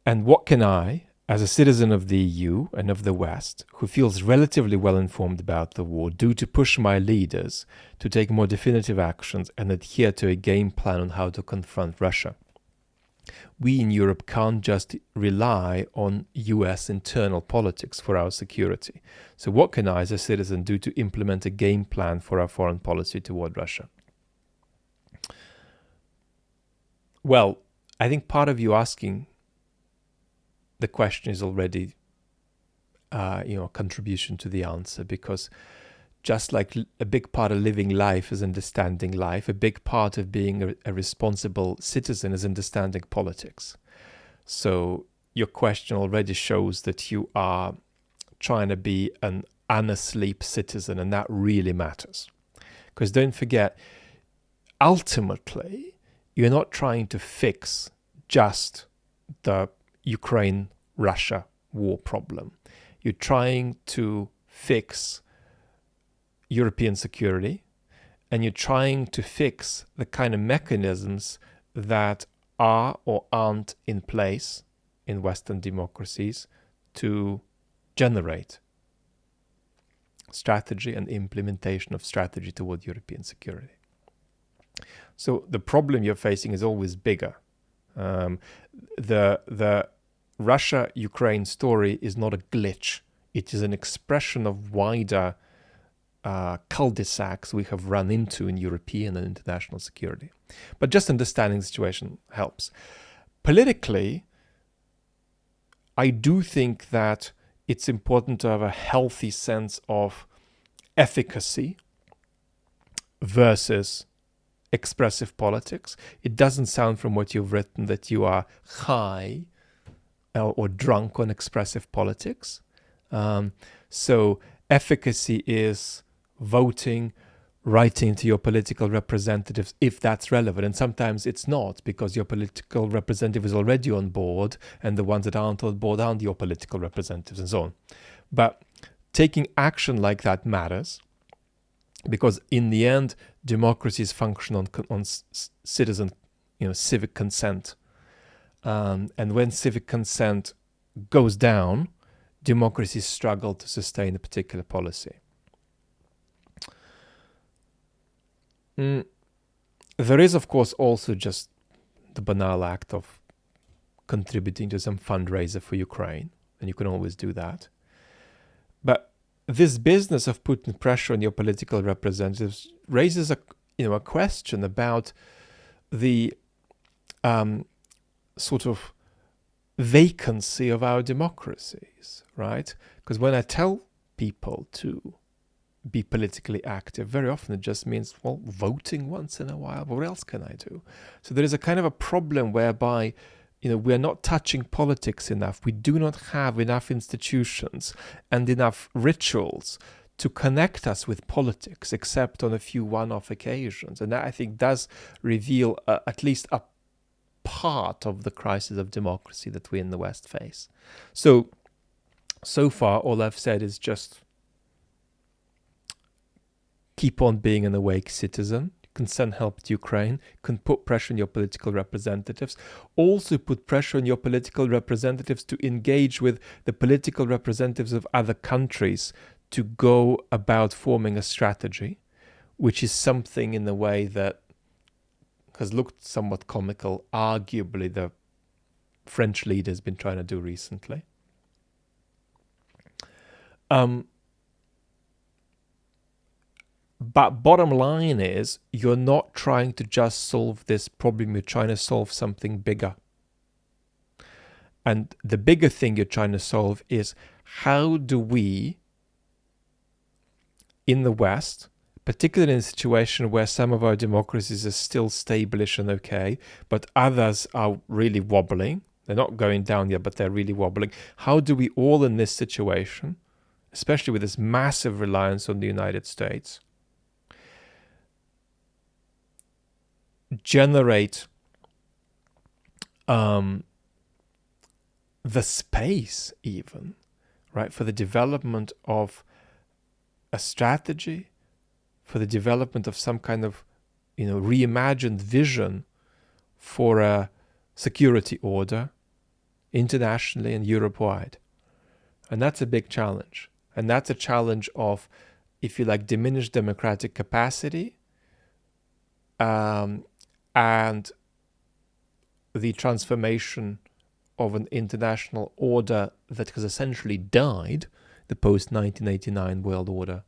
And what can I, as a citizen of the EU and of the West, who feels relatively well informed about the war, do to push my leaders to take more definitive actions and adhere to a game plan on how to confront Russia? We in Europe can't just rely on US internal politics for our security. So what can I, as a citizen, do to implement a game plan for our foreign policy toward Russia? Well, I think part of you asking the question is already, a contribution to the answer, because just like a big part of living life is understanding life, a big part of being a responsible citizen is understanding politics. So your question already shows that you are trying to be an unasleep citizen, and that really matters. Because don't forget, ultimately, you're not trying to fix just the Ukraine-Russia war problem. You're trying to fix European security, and you're trying to fix the kind of mechanisms that are or aren't in place in Western democracies to generate strategy and implementation of strategy toward European security. So the problem you're facing is always bigger. The Russia-Ukraine story is not a glitch. It is an expression of wider cul-de-sacs we have run into in European and international security. But just understanding the situation helps. Politically, I do think that it's important to have a healthy sense of efficacy versus expressive politics. It doesn't sound from what you've written that you are high or drunk on expressive politics. So efficacy is voting, writing to your political representatives if that's relevant. And sometimes it's not, because your political representative is already on board and the ones that aren't on board aren't your political representatives and so on. But taking action like that matters, because in the end, democracies function on citizen, civic consent. And when civic consent goes down, democracies struggle to sustain a particular policy. There is, of course, also just the banal act of contributing to some fundraiser for Ukraine, and you can always do that. But this business of putting pressure on your political representatives raises a question about the sort of vacancy of our democracies, right? Because when I tell people to be politically active, very often it just means, well, voting once in a while. What else can I do? So there is a kind of a problem whereby, we're not touching politics enough. We do not have enough institutions and enough rituals to connect us with politics, except on a few one-off occasions. And that, I think, does reveal at least a part of the crisis of democracy that we in the West face. So far, all I've said is just keep on being an awake citizen. You can send help to Ukraine. You can put pressure on your political representatives. Also put pressure on your political representatives to engage with the political representatives of other countries to go about forming a strategy, which is something in a way that has looked somewhat comical, arguably the French leader has been trying to do recently. But bottom line is, you're not trying to just solve this problem, you're trying to solve something bigger. And the bigger thing you're trying to solve is, how do we, in the West, particularly in a situation where some of our democracies are still stable-ish and okay, but others are really wobbling. They're not going down yet, but they're really wobbling. How do we all in this situation, especially with this massive reliance on the United States, generate the space even, right, for the development of a strategy, for the development of some kind of, reimagined vision for a security order internationally and Europe-wide. And that's a big challenge. And that's a challenge of, if you like, diminished democratic capacity, and the transformation of an international order that has essentially died, the post-1989 world order,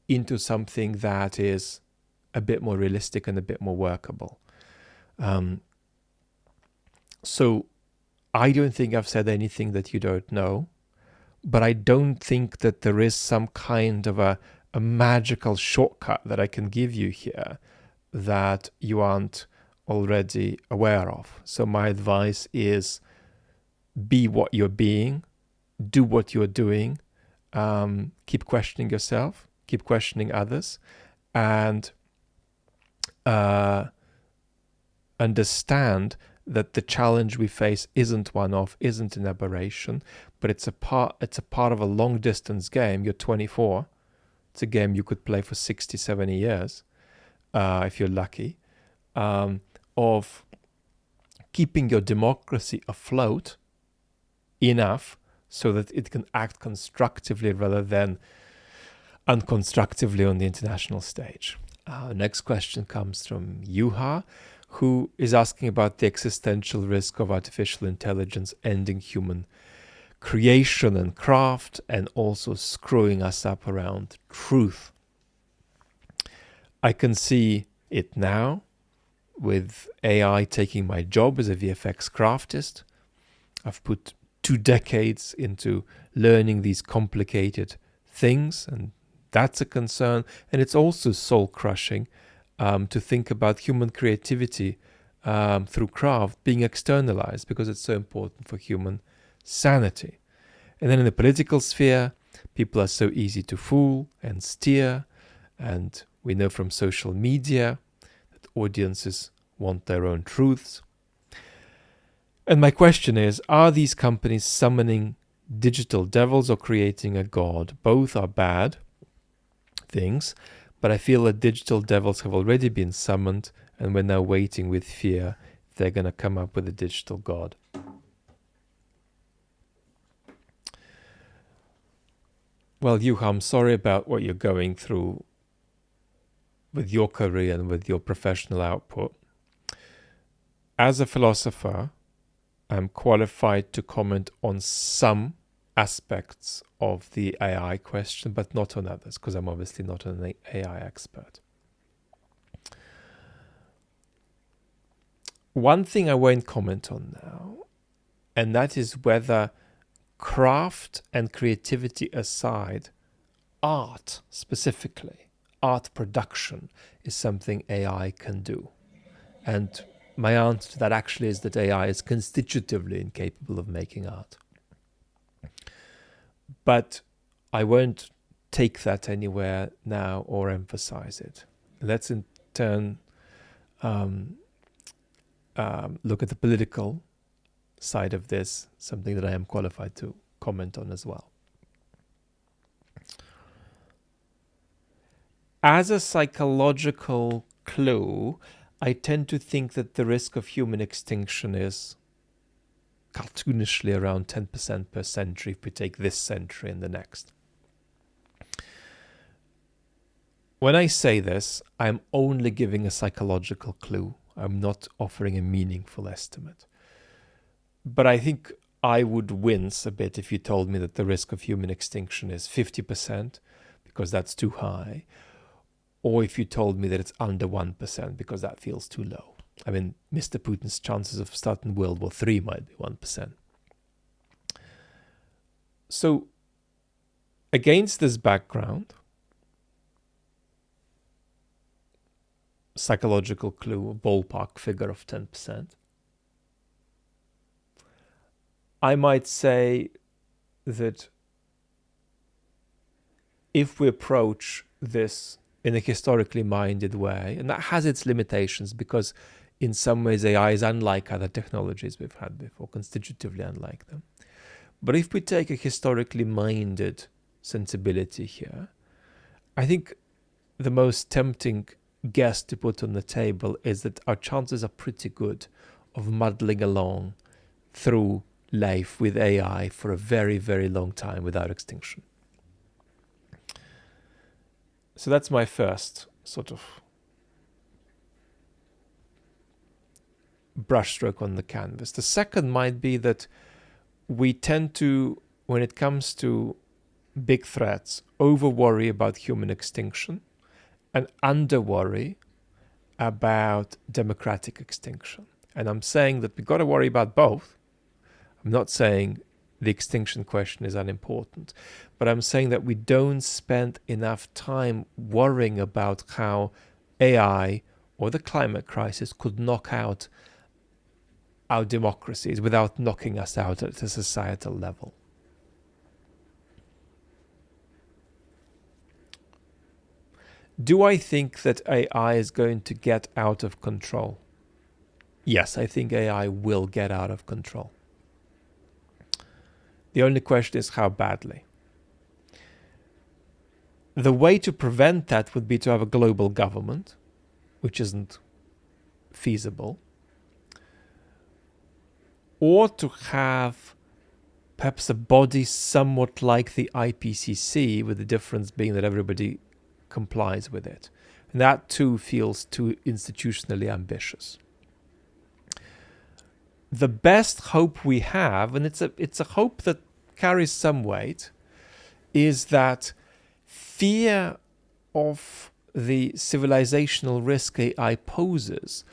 into something that is a bit more realistic and a bit more workable. So I don't think I've said anything that you don't know, but I don't think that there is some kind of a magical shortcut that I can give you here that you aren't already aware of. So my advice is, be what you're being, do what you're doing, keep questioning yourself, keep questioning others, and understand that the challenge we face isn't one-off, isn't an aberration, but it's a part of a long-distance game. You're 24. It's a game you could play for 60, 70 years, if you're lucky, of keeping your democracy afloat enough so that it can act constructively rather than unconstructively on the international stage. Next question comes from Juha, who is asking about the existential risk of artificial intelligence ending human creation and craft, and also screwing us up around truth. I can see it now with AI taking my job as a VFX craftist. I've put 2 decades into learning these complicated things, and that's a concern. And it's also soul-crushing to think about human creativity through craft being externalized, because it's so important for human sanity. And then in the political sphere, people are so easy to fool and steer, and we know from social media that audiences want their own truths. And my question is, are these companies summoning digital devils or creating a god? Both are bad things, but I feel that digital devils have already been summoned, and we're now waiting with fear if they're going to come up with a digital god. Well, Juha, I'm sorry about what you're going through with your career and with your professional output. As a philosopher, I'm qualified to comment on some aspects of the AI question, but not on others, because I'm obviously not an AI expert. One thing I won't comment on now, and that is whether, craft and creativity aside, art specifically, art production is something AI can do. And my answer to that actually is that AI is constitutively incapable of making art. But I won't take that anywhere now or emphasize it. Let's in turn look at the political side of this, something that I am qualified to comment on as well. As a psychological clue, I tend to think that the risk of human extinction is cartoonishly around 10% per century if we take this century and the next. When I say this, I'm only giving a psychological clue. I'm not offering a meaningful estimate. But I think I would wince a bit if you told me that the risk of human extinction is 50%, because that's too high, or if you told me that it's under 1%, because that feels too low. I mean, Mr. Putin's chances of starting World War III might be 1%. So, against this background, psychological clue, a ballpark figure of 10%. I might say that if we approach this in a historically minded way, and that has its limitations because in some ways AI is unlike other technologies we've had before, constitutively unlike them. But if we take a historically minded sensibility here, I think the most tempting guess to put on the table is that our chances are pretty good of muddling along through life with AI for a very, very long time without extinction. So that's my first sort of brushstroke on the canvas. The second might be that we tend to, when it comes to big threats, over-worry about human extinction and under-worry about democratic extinction. And I'm saying that we've got to worry about both. I'm not saying the extinction question is unimportant, but I'm saying that we don't spend enough time worrying about how AI or the climate crisis could knock out our democracies without knocking us out at a societal level. Do I think that AI is going to get out of control? Yes, I think AI will get out of control. The only question is how badly. The way to prevent that would be to have a global government, which isn't feasible, or to have perhaps a body somewhat like the IPCC, with the difference being that everybody complies with it. And that too feels too institutionally ambitious. The best hope we have, and it's a hope that carries some weight, is that fear of the civilizational risk AI poses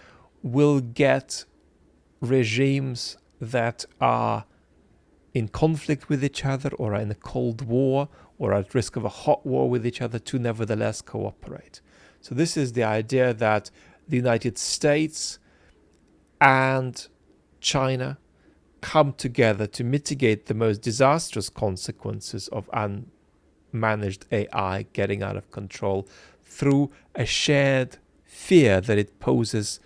will get regimes that are in conflict with each other or are in a cold war or are at risk of a hot war with each other to nevertheless cooperate. So this is the idea that the United States and China come together to mitigate the most disastrous consequences of unmanaged AI getting out of control through a shared fear that it poses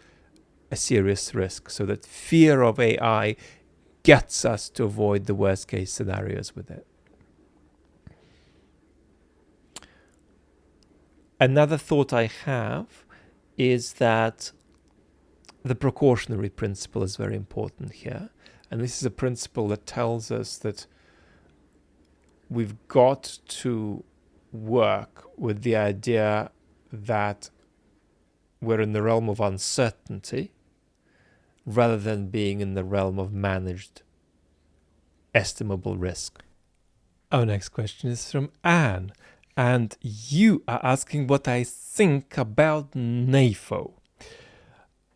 a serious risk, so that fear of AI gets us to avoid the worst case scenarios with it. Another thought I have is that the precautionary principle is very important here. And this is a principle that tells us that we've got to work with the idea that we're in the realm of uncertainty rather than being in the realm of managed, estimable risk. Our next question is from Anne, and you are asking what I think about NAFO.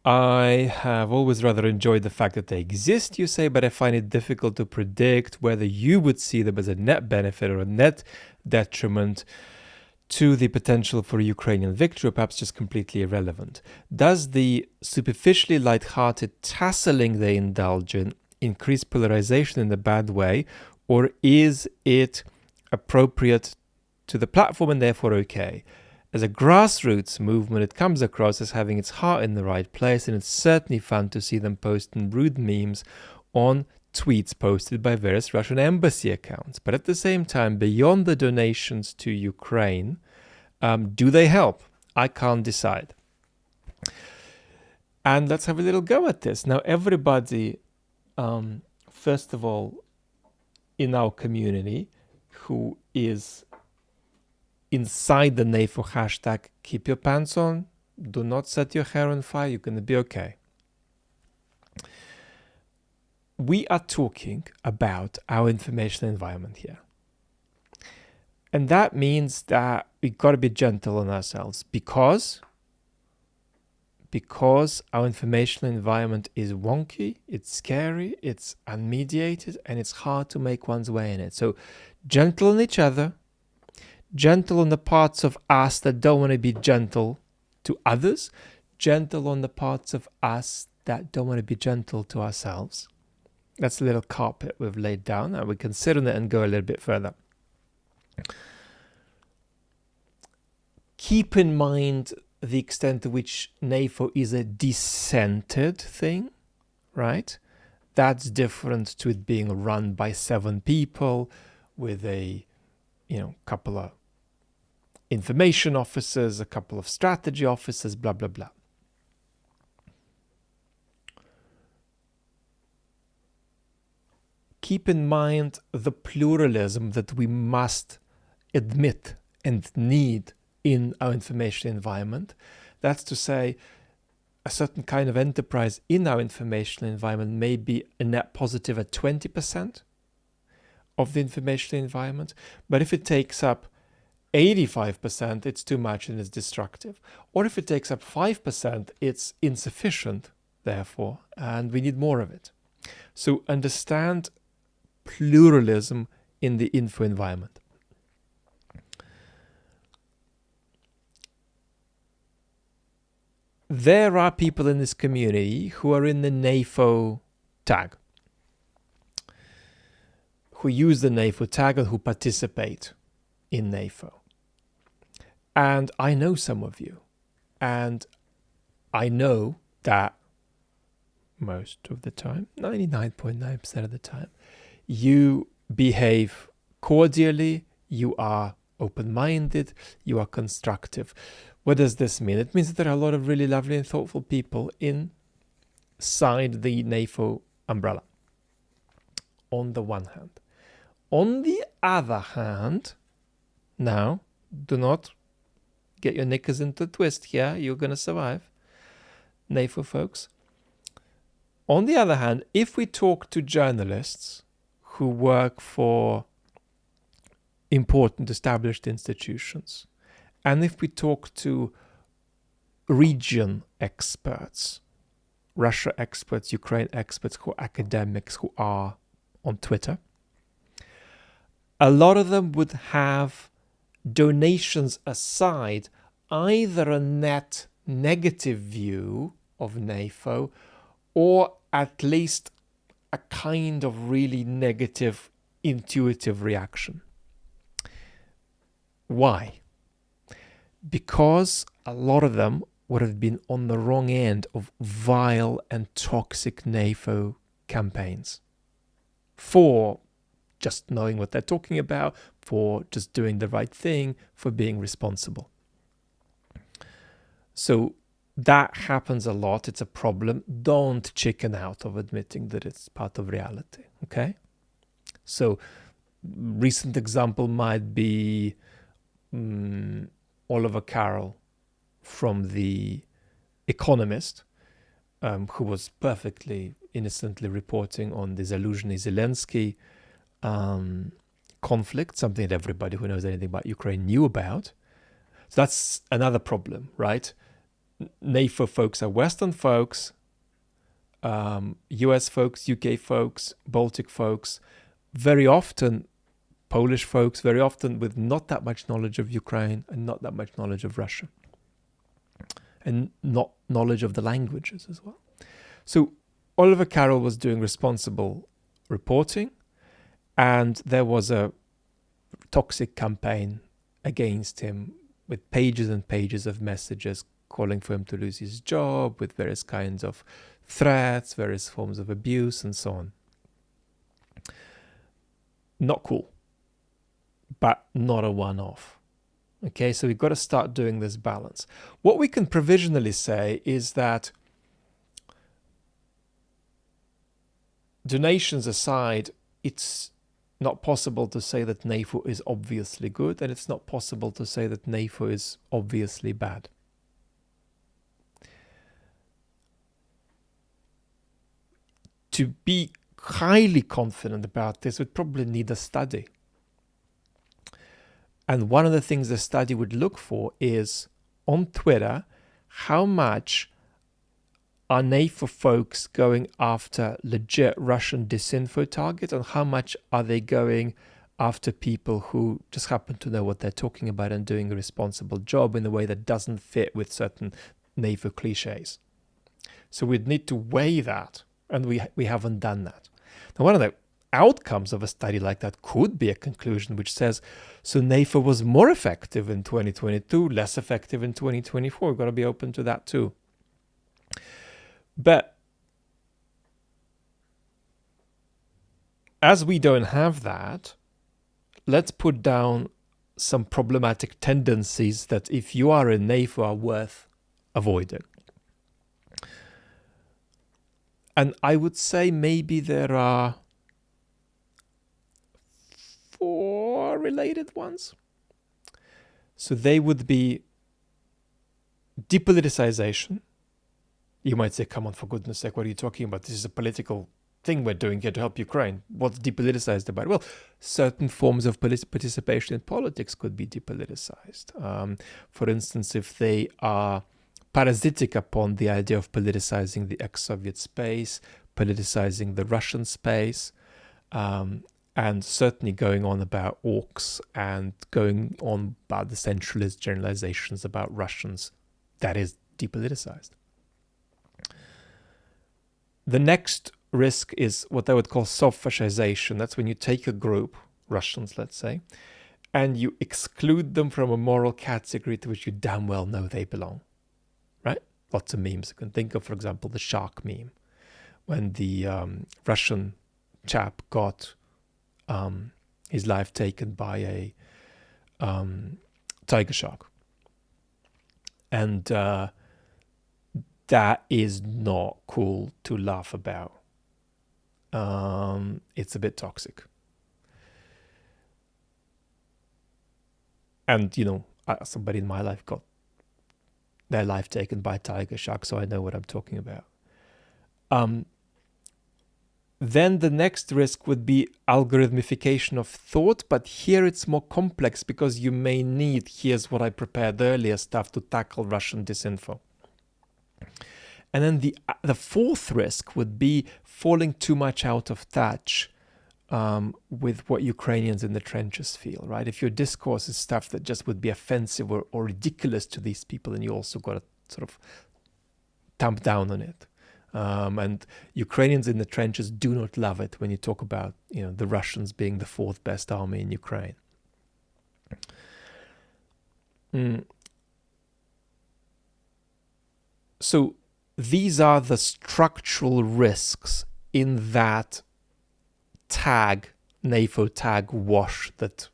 I have always rather enjoyed the fact that they exist, you say, but I find it difficult to predict whether you would see them as a net benefit or a net detriment to the potential for a Ukrainian victory, or perhaps just completely irrelevant. Does the superficially light-hearted tasseling they indulge in increase polarization in a bad way, or is it appropriate to the platform and therefore okay? As a grassroots movement, it comes across as having its heart in the right place, and it's certainly fun to see them posting rude memes on tweets posted by various Russian embassy accounts. But at the same time, beyond the donations to Ukraine, do they help? I can't decide. And let's have a little go at this. Now, everybody, first of all, in our community who is inside the NAFO hashtag, keep your pants on, do not set your hair on fire, you're going to be okay. We are talking about our information environment here. And that means that we've got to be gentle on ourselves because our information environment is wonky, it's scary, it's unmediated, and it's hard to make one's way in it. So gentle on each other, gentle on the parts of us that don't want to be gentle to others, gentle on the parts of us that don't want to be gentle to ourselves. That's a little carpet we've laid down, and we can sit on it and go a little bit further. Keep in mind the extent to which NAFO is a dissented thing, right? That's different to it being run by 7 people with a, couple of information officers, a couple of strategy officers, blah, blah, blah. Keep in mind the pluralism that we must admit and need in our information environment. That's to say, a certain kind of enterprise in our information environment may be a net positive at 20% of the information environment, but if it takes up 85%, it's too much and it's destructive. Or if it takes up 5%, it's insufficient, therefore, and we need more of it. So understand pluralism in the info environment. There are people in this community who are in the NAFO tag, who use the NAFO tag and who participate in NAFO. And I know some of you, and I know that most of the time, 99.9% of the time, you behave cordially, you are open-minded, you are constructive. What does this mean? It means that there are a lot of really lovely and thoughtful people inside the NAFO umbrella, on the one hand. On the other hand, now, do not get your knickers into a twist here, you're going to survive, NAFO folks. On the other hand, if we talk to journalists who work for important established institutions, and if we talk to region experts, Russia experts, Ukraine experts, who are academics, who are on Twitter, a lot of them would have, donations aside, either a net negative view of NAFO or at least a kind of really negative intuitive reaction. Why? Because a lot of them would have been on the wrong end of vile and toxic NAFO campaigns for just knowing what they're talking about, for just doing the right thing, for being responsible. So that happens a lot. It's a problem. Don't chicken out of admitting that it's part of reality, okay? So recent example might be Oliver Carroll from The Economist, who was perfectly innocently reporting on the Zelensky conflict, something that everybody who knows anything about Ukraine knew about. So that's another problem, right? NAFO folks are Western folks, US folks, UK folks, Baltic folks, very often Polish folks, very often with not that much knowledge of Ukraine and not that much knowledge of Russia, and not knowledge of the languages as well. So Oliver Carroll was doing responsible reporting, and there was a toxic campaign against him with pages and pages of messages calling for him to lose his job, with various kinds of threats, various forms of abuse, and so on. Not cool, but not a one-off. Okay, so we've got to start doing this balance. What we can provisionally say is that, donations aside, it's not possible to say that NAFO is obviously good, and it's not possible to say that NAFO is obviously bad. To be highly confident about this, we'd probably need a study. And one of the things the study would look for is, on Twitter, how much are NAFO folks going after legit Russian disinfo targets, and how much are they going after people who just happen to know what they're talking about and doing a responsible job in a way that doesn't fit with certain NAFO cliches. So we'd need to weigh that, and we haven't done that. Now, one of the outcomes of a study like that could be a conclusion which says, so NAFO was more effective in 2022, less effective in 2024. We've got to be open to that too. But as we don't have that, let's put down some problematic tendencies that, if you are in NAFO, are worth avoiding. And I would say maybe there are 4 related ones. So they would be depoliticization. You might say, come on, for goodness sake, what are you talking about? This is a political thing we're doing here to help Ukraine. What's depoliticized about it? Well, certain forms of participation in politics could be depoliticized. For instance, if they are parasitic upon the idea of politicizing the ex-Soviet space, politicizing the Russian space, and certainly going on about orcs and going on about the centralist generalizations about Russians, that is depoliticized. The next risk is what I would call soft-fascization. That's when you take a group, Russians, let's say, and you exclude them from a moral category to which you damn well know they belong, right? Lots of memes you can think of, for example, the shark meme, when the Russian chap got his life taken by a tiger shark. And that is not cool to laugh about. It's a bit toxic. And, you know, somebody in my life got their life taken by a tiger shark, so I know what I'm talking about. Then the next risk would be algorithmification of thought, but here it's more complex because you may need, here's what I prepared earlier, stuff to tackle Russian disinfo. And then the fourth risk would be falling too much out of touch with what Ukrainians in the trenches feel, right? If your discourse is stuff that just would be offensive or ridiculous to these people, and you also got to sort of tamp down on it. And Ukrainians in the trenches do not love it when you talk about, you know, the Russians being the 4th best army in Ukraine. So these are the structural risks in that tag, NAFO tag wash that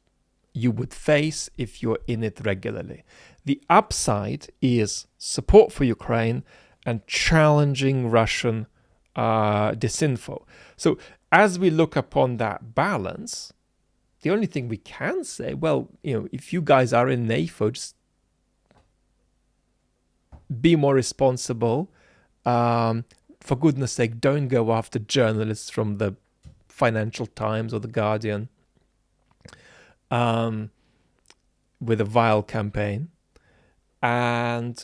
you would face if you're in it regularly. The upside is support for Ukraine and challenging Russian disinfo. So as we look upon that balance, the only thing we can say, well, you know, if you guys are in NAFO, just be more responsible. For goodness sake, don't go after journalists from the Financial Times or the Guardian with a vile campaign. And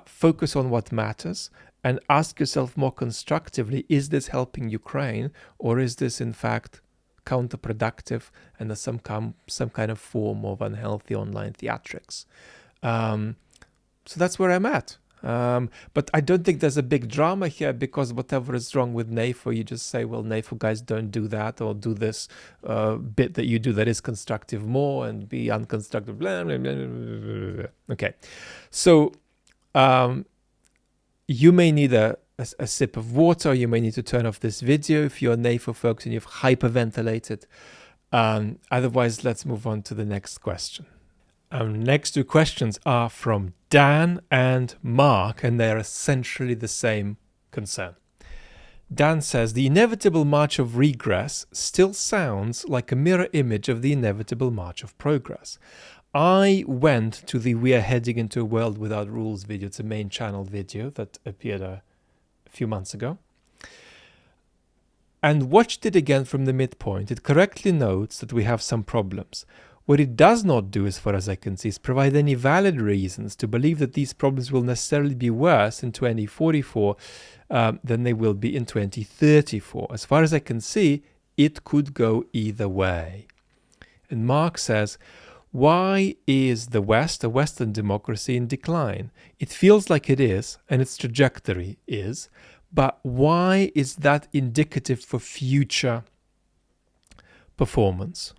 focus on what matters and ask yourself more constructively, is this helping Ukraine, or is this in fact counterproductive and some kind of form of unhealthy online theatrics? So that's where I'm at. But I don't think there's a big drama here, because whatever is wrong with NAFO, you just say, well, NAFO guys, don't do that, or do this bit that you do that is constructive more, and be unconstructive, blah, blah, blah, blah, blah, blah. Okay, so you may need a sip of water, you may need to turn off this video if you're NAFO folks and you've hyperventilated. Otherwise, let's move on to the next question. Next 2 questions are from Dan and Mark, and they're essentially the same concern. Dan says, the inevitable march of regress still sounds like a mirror image of the inevitable march of progress. I went to the We Are Heading into a World Without Rules video. It's a main channel video that appeared a few months ago, and watched it again from the midpoint. It correctly notes that we have some problems. What it does not do, as far as I can see, is provide any valid reasons to believe that these problems will necessarily be worse in 2044 than they will be in 2034. As far as I can see, it could go either way. And Mark says, Why is the West, a Western democracy, in decline? It feels like it is, and its trajectory is, but why is that indicative for future performance?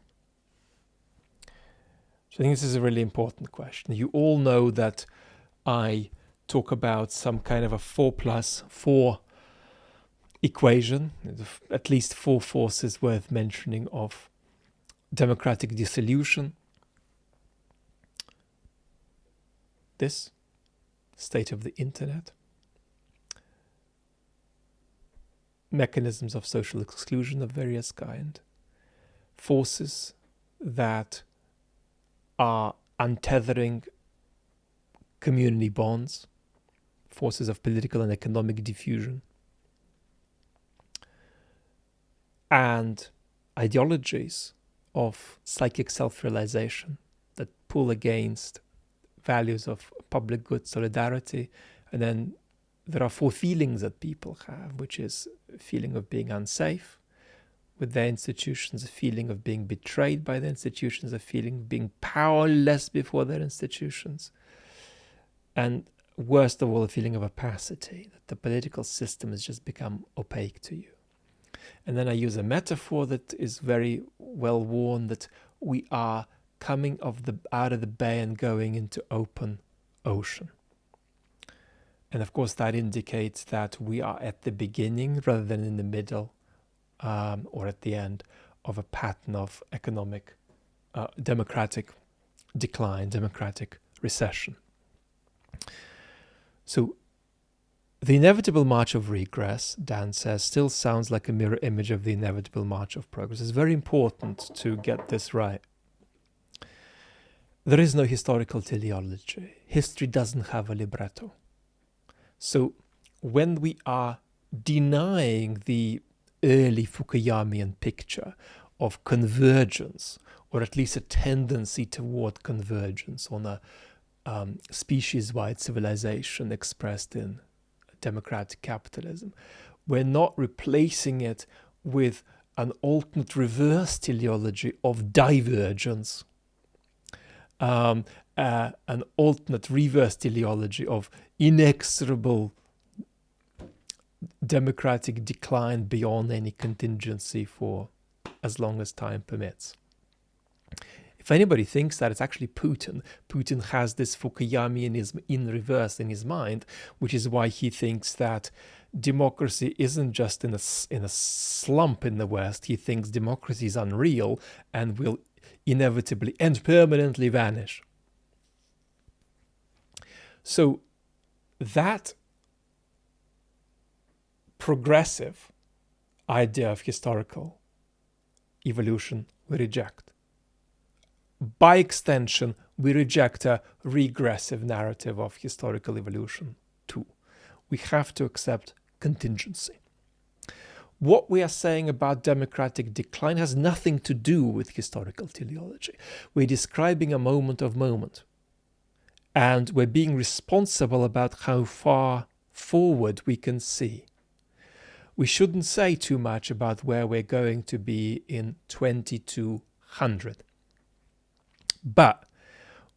So I think this is a really important question. You all know that I talk about some kind of a 4+4 equation, at least 4 forces worth mentioning of democratic dissolution. This state of the internet, mechanisms of social exclusion of various kind, forces that are untethering community bonds, forces of political and economic diffusion, and ideologies of psychic self-realization that pull against values of public good, solidarity. And then there are 4 feelings that people have, which is a feeling of being unsafe with their institutions, a feeling of being betrayed by the institutions, a feeling of being powerless before their institutions, and worst of all, a feeling of opacity, that the political system has just become opaque to you. And then I use a metaphor that is very well worn, that we are coming out of the bay and going into open ocean. And of course that indicates that we are at the beginning rather than in the middle or at the end of a pattern of economic, democratic decline, democratic recession. So the inevitable march of regress, Dan says, still sounds like a mirror image of the inevitable march of progress. It's very important to get this right. There is no historical teleology. History doesn't have a libretto. So when we are denying the early Fukuyamian picture of convergence, or at least a tendency toward convergence on a species-wide civilization expressed in democratic capitalism, we're not replacing it with an alternate reverse teleology of divergence, an alternate reverse teleology of inexorable democratic decline beyond any contingency for as long as time permits. If anybody thinks that, it's actually Putin. Putin has this Fukuyamianism in reverse in his mind, which is why he thinks that democracy isn't just in a slump in the West. He thinks democracy is unreal and will inevitably and permanently vanish. So that progressive idea of historical evolution we reject. By extension, we reject a regressive narrative of historical evolution too. We have to accept contingency. What we are saying about democratic decline has nothing to do with historical teleology. We're describing a moment of moment. And we're being responsible about how far forward we can see. We shouldn't say too much about where we're going to be in 2200. But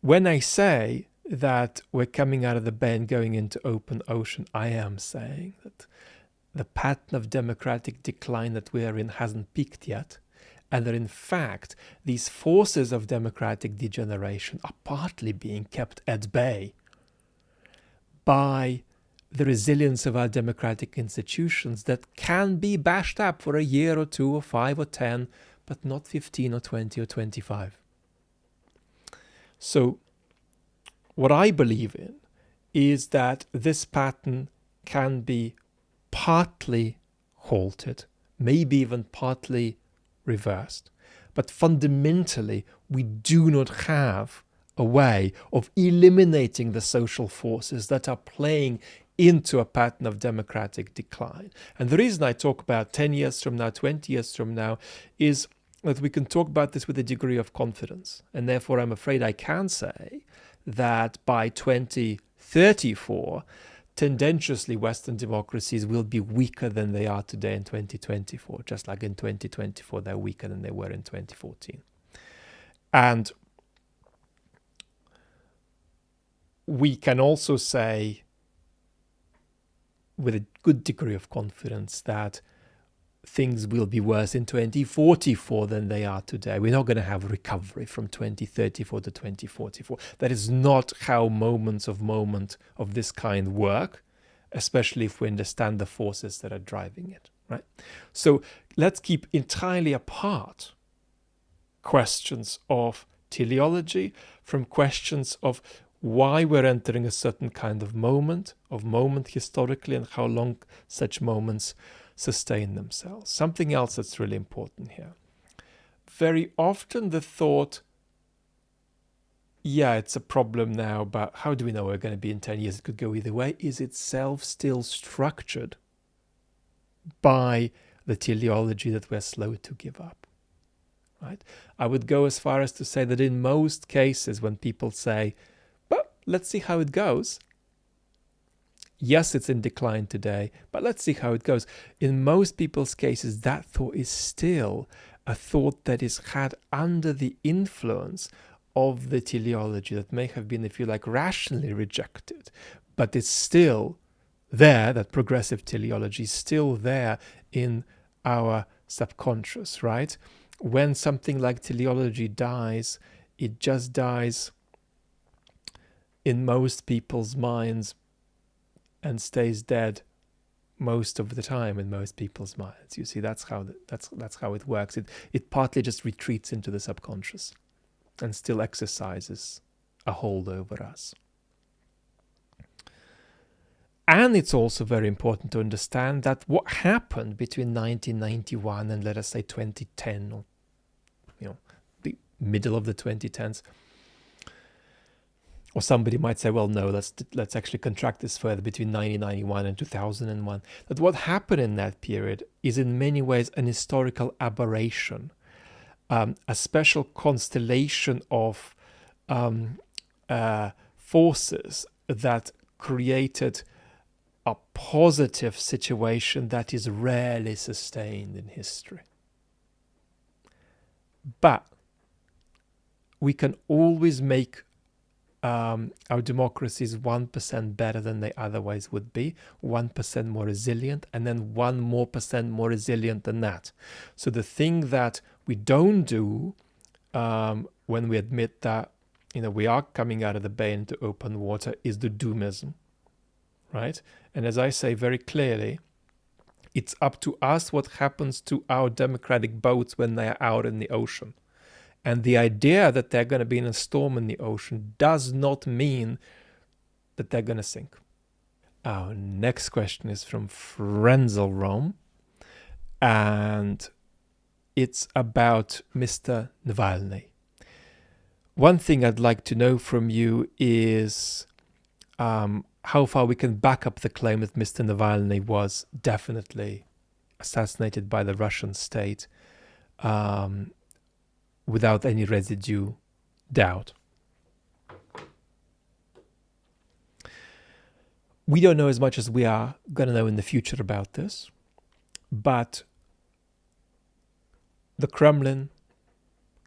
when I say that we're coming out of the bay and going into open ocean, I am saying that the pattern of democratic decline that we are in hasn't peaked yet, and that in fact these forces of democratic degeneration are partly being kept at bay by the resilience of our democratic institutions that can be bashed up for a year or 2 or 5 or 10, but not 15 or 20 or 25. So what I believe in is that this pattern can be partly halted, maybe even partly reversed. But fundamentally, we do not have a way of eliminating the social forces that are playing into a pattern of democratic decline. And the reason I talk about 10 years from now, 20 years from now, is that we can talk about this with a degree of confidence. And therefore, I'm afraid I can say that by 2034, tendentiously Western democracies will be weaker than they are today in 2024, just like in 2024 they're weaker than they were in 2014. And we can also say with a good degree of confidence that things will be worse in 2044 than they are today. We're not going to have recovery from 2034 to 2044. That is not how moments of this kind work, especially if we understand the forces that are driving it, right? So let's keep entirely apart questions of teleology from questions of why we're entering a certain kind of moment historically and how long such moments sustain themselves. Something else that's really important here. Very often the thought, yeah, it's a problem now, but how do we know we're going to be in 10 years? It could go either way, is itself still structured by the teleology that we're slow to give up, right? I would go as far as to say that in most cases when people say, well, let's see how it goes. Yes, it's in decline today, but let's see how it goes. In most people's cases, that thought is still a thought that is had under the influence of the teleology that may have been, if you like, rationally rejected, but it's still there, that progressive teleology is still there in our subconscious, right? When something like teleology dies, it just dies in most people's minds and stays dead most of the time in most people's minds. You see, that's how it works. It partly just retreats into the subconscious and still exercises a hold over us. And it's also very important to understand that what happened between 1991 and, let us say, 2010, or the middle of the 2010s, or somebody might say, well, no, let's actually contract this further between 1991 and 2001. That what happened in that period is in many ways an historical aberration, a special constellation of forces that created a positive situation that is rarely sustained in history. But we can always make our democracies 1% better than they otherwise would be, 1% more resilient, and then 1% more resilient than that. So the thing that we don't do when we admit that we are coming out of the bay into open water is the doomism, right? And as I say very clearly, it's up to us what happens to our democratic boats when they are out in the ocean. And the idea that they're going to be in a storm in the ocean does not mean that they're going to sink. Our next question is from FRENZALRHOMB, and it's about Mr. Navalny. One thing I'd like to know from you is how far we can back up the claim that Mr. Navalny was definitely assassinated by the Russian state without any residue doubt. We don't know as much as we are going to know in the future about this, but the Kremlin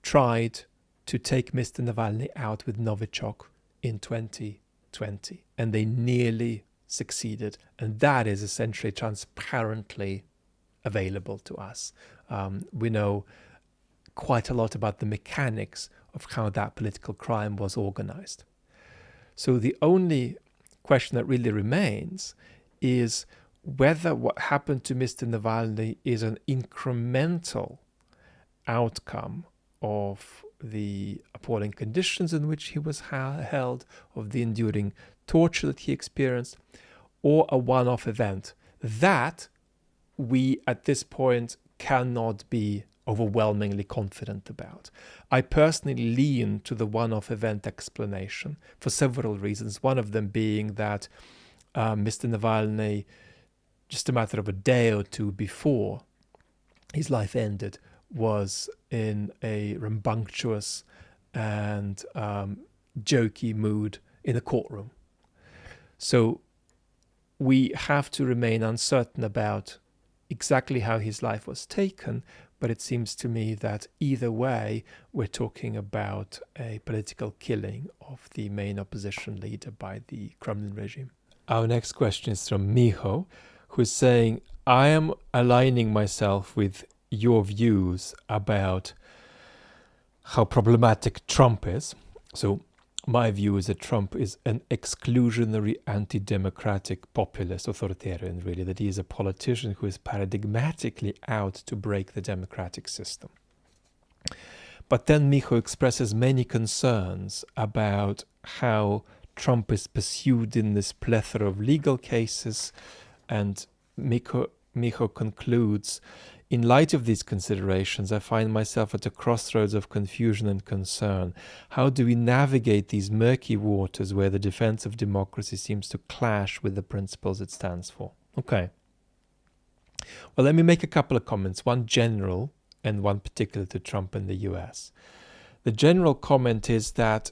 tried to take Mr. Navalny out with Novichok in 2020, and they nearly succeeded. And that is essentially transparently available to us. We know quite a lot about the mechanics of how that political crime was organized. So the only question that really remains is whether what happened to Mr. Navalny is an incremental outcome of the appalling conditions in which he was held, of the enduring torture that he experienced, or a one-off event. That we at this point cannot be overwhelmingly confident about. I personally lean to the one-off event explanation for several reasons. One of them being that Mr. Navalny, just a matter of a day or two before his life ended, was in a rambunctious and jokey mood in a courtroom. So we have to remain uncertain about exactly how his life was taken, but it seems to me that either way, we're talking about a political killing of the main opposition leader by the Kremlin regime. Our next question is from MIHO, who is saying, I am aligning myself with your views about how problematic Trump is. So my view is that Trump is an exclusionary, anti-democratic, populist authoritarian, really, that he is a politician who is paradigmatically out to break the democratic system. But then MIHO expresses many concerns about how Trump is pursued in this plethora of legal cases, and MIHO concludes, in light of these considerations, I find myself at a crossroads of confusion and concern. How do we navigate these murky waters where the defense of democracy seems to clash with the principles it stands for? Okay. Well, let me make a couple of comments, one general and one particular to Trump and the US. The general comment is that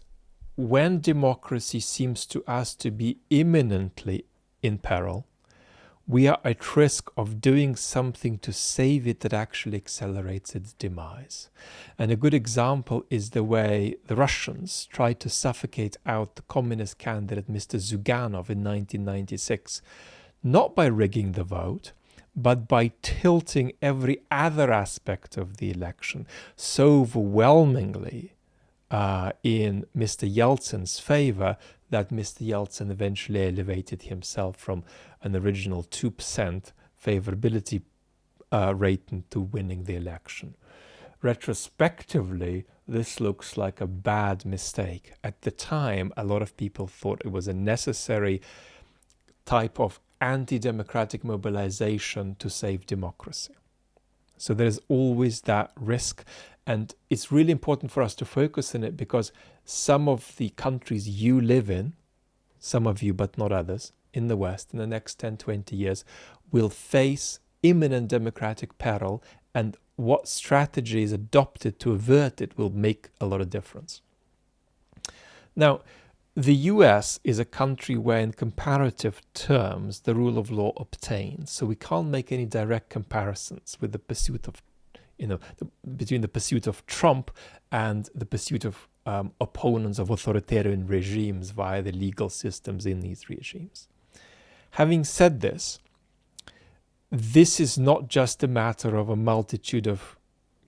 when democracy seems to us to be imminently in peril, we are at risk of doing something to save it that actually accelerates its demise. And a good example is the way the Russians tried to suffocate out the communist candidate Mr. Zyuganov in 1996, not by rigging the vote, but by tilting every other aspect of the election so overwhelmingly in Mr. Yeltsin's favor that Mr. Yeltsin eventually elevated himself from an original 2% favorability rating to winning the election. Retrospectively, this looks like a bad mistake. At the time, a lot of people thought it was a necessary type of anti-democratic mobilization to save democracy. So there's always that risk, and it's really important for us to focus on it because some of the countries you live in, some of you but not others, in the West in the next 10, 20 years will face imminent democratic peril, and what strategy is adopted to avert it will make a lot of difference. Now, the US is a country where in comparative terms the rule of law obtains, so we can't make any direct comparisons with the pursuit of, between the pursuit of Trump and the pursuit of opponents of authoritarian regimes via the legal systems in these regimes. Having said this, this is not just a matter of a multitude of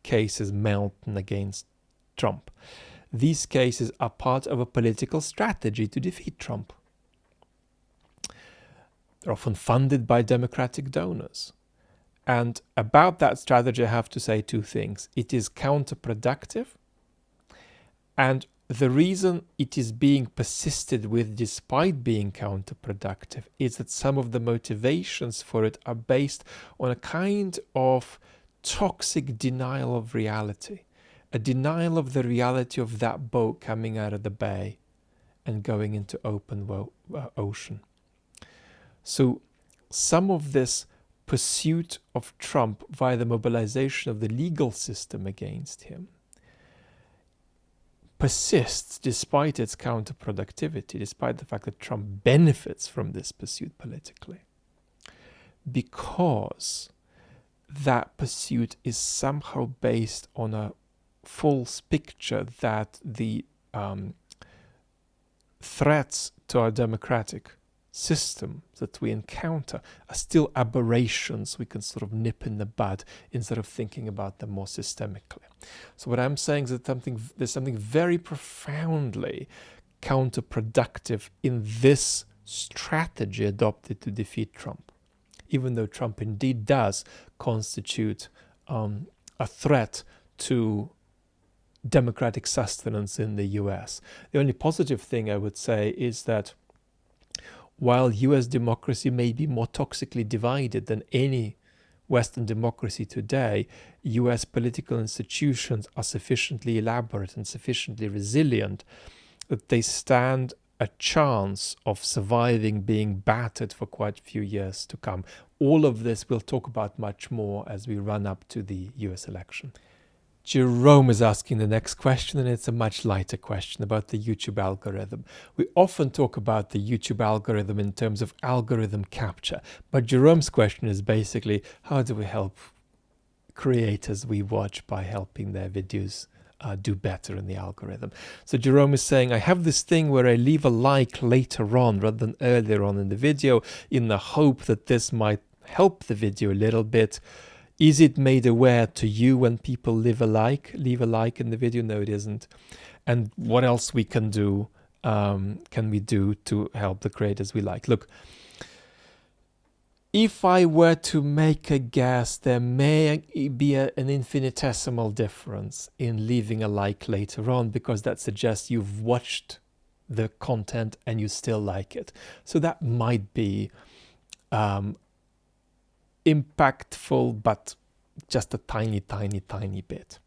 cases mounting against Trump. These cases are part of a political strategy to defeat Trump. They're often funded by democratic donors. And about that strategy, I have to say two things. It is counterproductive, and the reason it is being persisted with despite being counterproductive is that some of the motivations for it are based on a kind of toxic denial of reality, a denial of the reality of that boat coming out of the bay and going into open ocean. So some of this pursuit of Trump via the mobilization of the legal system against him persists despite its counterproductivity, despite the fact that Trump benefits from this pursuit politically, because that pursuit is somehow based on a false picture that the threats to our democratic system that we encounter are still aberrations we can sort of nip in the bud instead of thinking about them more systemically. So what I'm saying is that there's something very profoundly counterproductive in this strategy adopted to defeat Trump, even though Trump indeed does constitute a threat to democratic sustenance in the US. The only positive thing I would say is that while US democracy may be more toxically divided than any Western democracy today, US political institutions are sufficiently elaborate and sufficiently resilient that they stand a chance of surviving being battered for quite a few years to come. All of this we'll talk about much more as we run up to the US election. Jerome is asking the next question, and it's a much lighter question about the YouTube algorithm. We often talk about the YouTube algorithm in terms of algorithm capture, but Jerome's question is basically, how do we help creators we watch by helping their videos do better in the algorithm. So Jerome is saying, I have this thing where I leave a like later on rather than earlier on in the video in the hope that this might help the video a little bit. Is it made aware to you when people leave a like in the video? No, it isn't. And what else we can do to help the creators we like? Look, if I were to make a guess, there may be an infinitesimal difference in leaving a like later on, because that suggests you've watched the content and you still like it. So that might be impactful, but just a tiny bit.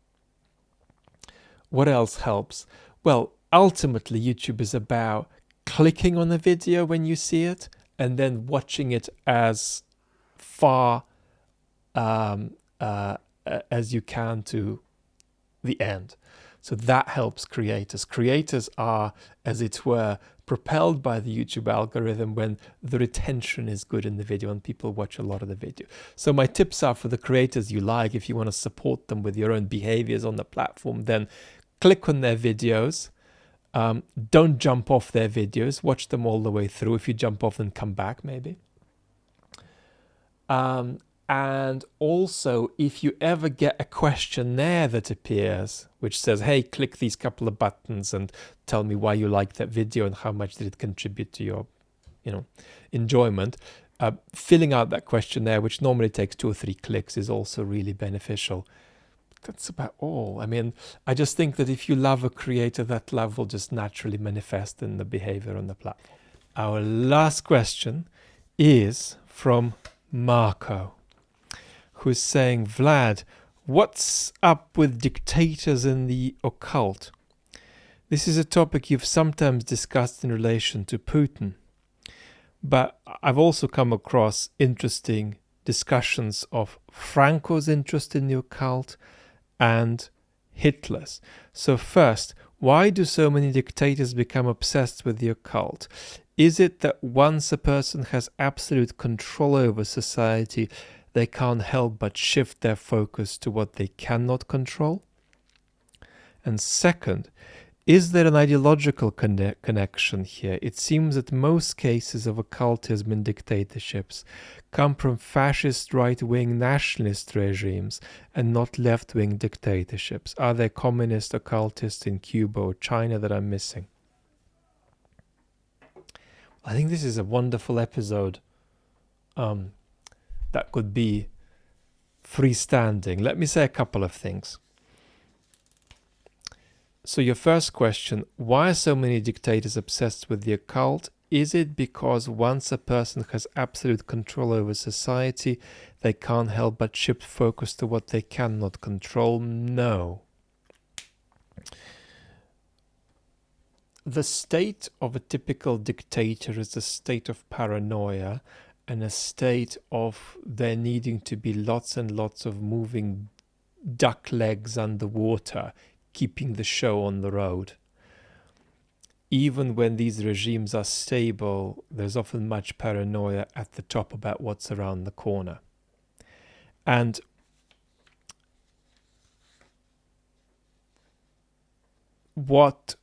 What else helps? Well, ultimately, YouTube is about clicking on a video when you see it and then watching it as far as you can to the end. So that helps creators. Creators are, as it were, propelled by the YouTube algorithm when the retention is good in the video and people watch a lot of the video. So my tips are for the creators you like. If you want to support them with your own behaviors on the platform, then click on their videos. Don't jump off their videos. Watch them all the way through. If you jump off, then come back maybe. And also, if you ever get a questionnaire that appears, which says, hey, click these couple of buttons and tell me why you liked that video and how much did it contribute to your, enjoyment, filling out that questionnaire, which normally takes 2 or 3 clicks, is also really beneficial. That's about all. I mean, I just think that if you love a creator, that love will just naturally manifest in the behavior on the platform. Our last question is from Marco, who's saying, Vlad, what's up with dictators in the occult? This is a topic you've sometimes discussed in relation to Putin, but I've also come across interesting discussions of Franco's interest in the occult and Hitler's. So first, why do so many dictators become obsessed with the occult? Is it that once a person has absolute control over society, they can't help but shift their focus to what they cannot control? And second, is there an ideological connection here? It seems that most cases of occultism in dictatorships come from fascist right-wing nationalist regimes and not left-wing dictatorships. Are there communist occultists in Cuba or China that I'm missing? I think this is a wonderful episode that could be freestanding. Let me say a couple of things. So your first question, why are so many dictators obsessed with the occult? Is it because once a person has absolute control over society, they can't help but shift focus to what they cannot control? No. The state of a typical dictator is a state of paranoia and a state of there needing to be lots and lots of moving duck legs underwater, keeping the show on the road. Even when these regimes are stable, there's often much paranoia at the top about what's around the corner. And what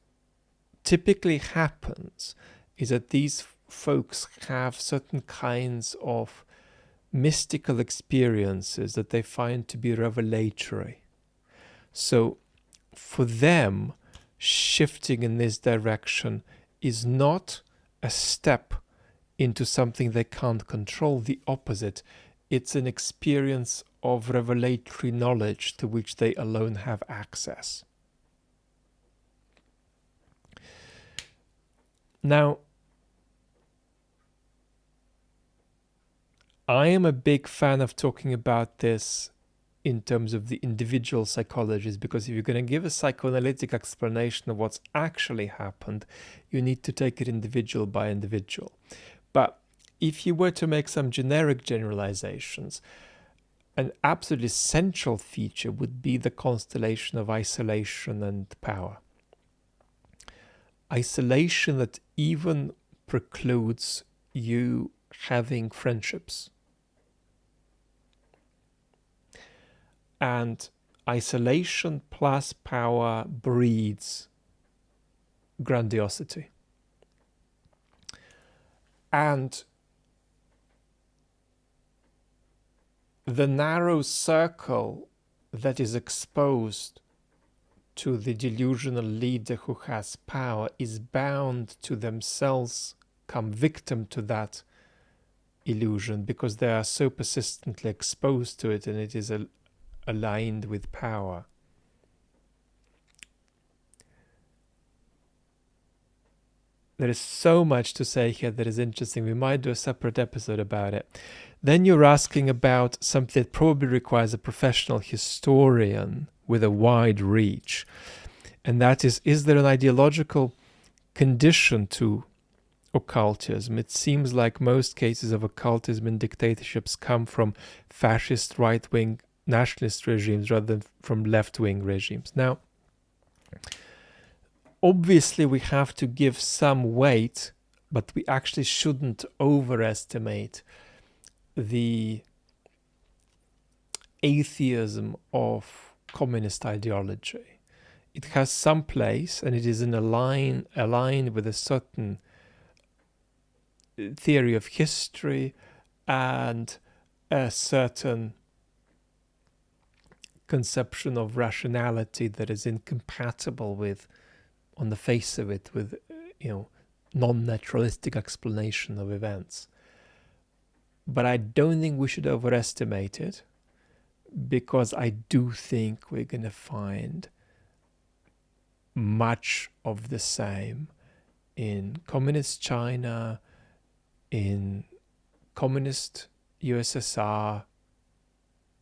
typically happens is that these folks have certain kinds of mystical experiences that they find to be revelatory. So for them, shifting in this direction is not a step into something they can't control. The opposite. It's an experience of revelatory knowledge to which they alone have access. Now, I am a big fan of talking about this in terms of the individual psychologies, because if you're going to give a psychoanalytic explanation of what's actually happened, you need to take it individual by individual. But if you were to make some generic generalizations, an absolutely central feature would be the constellation of isolation and power. Isolation that even precludes you having friendships. And isolation plus power breeds grandiosity. And the narrow circle that is exposed to the delusional leader who has power is bound to themselves come victim to that illusion, because they are so persistently exposed to it and it is aligned with power. There is so much to say here that is interesting. We might do a separate episode about it. Then you're asking about something that probably requires a professional historian with a wide reach. And that is there an ideological condition to occultism? It seems like most cases of occultism in dictatorships come from fascist right-wing nationalist regimes rather than from left-wing regimes. Now, obviously we have to give some weight, but we actually shouldn't overestimate the atheism of communist ideology. It has some place, and it is aligned with a certain theory of history and a certain conception of rationality that is incompatible with, on the face of it, with non-naturalistic explanation of events. But I don't think we should overestimate it, because I do think we're going to find much of the same in communist China, in communist USSR,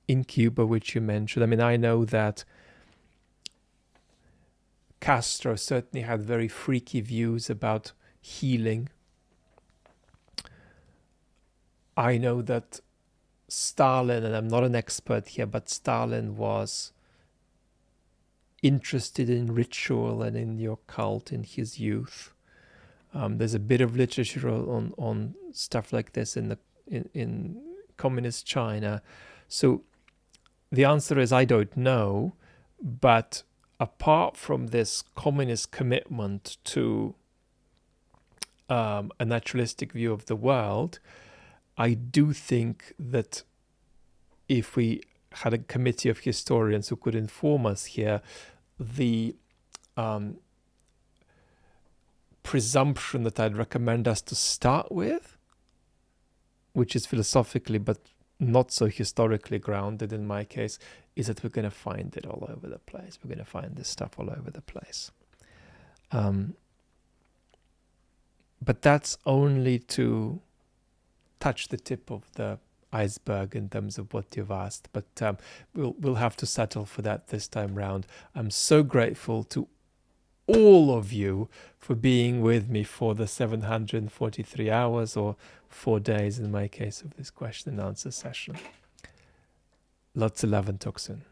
in Cuba, which you mentioned. I mean, I know that Castro certainly had very freaky views about healing. I know that Stalin, and I'm not an expert here, but Stalin was interested in ritual and in the occult in his youth. There's a bit of literature on stuff like this in communist China. So the answer is I don't know, but apart from this communist commitment to a naturalistic view of the world, I do think that if we had a committee of historians who could inform us here, the presumption that I'd recommend us to start with, which is philosophically but not so historically grounded in my case, is that we're going to find it all over the place. We're going to find this stuff all over the place. But that's only to touch the tip of the iceberg in terms of what you've asked. But we'll have to settle for that this time round. I'm so grateful to all of you for being with me for the 743 hours or 4 days in my case of this question and answer session. Lots of love and talk soon.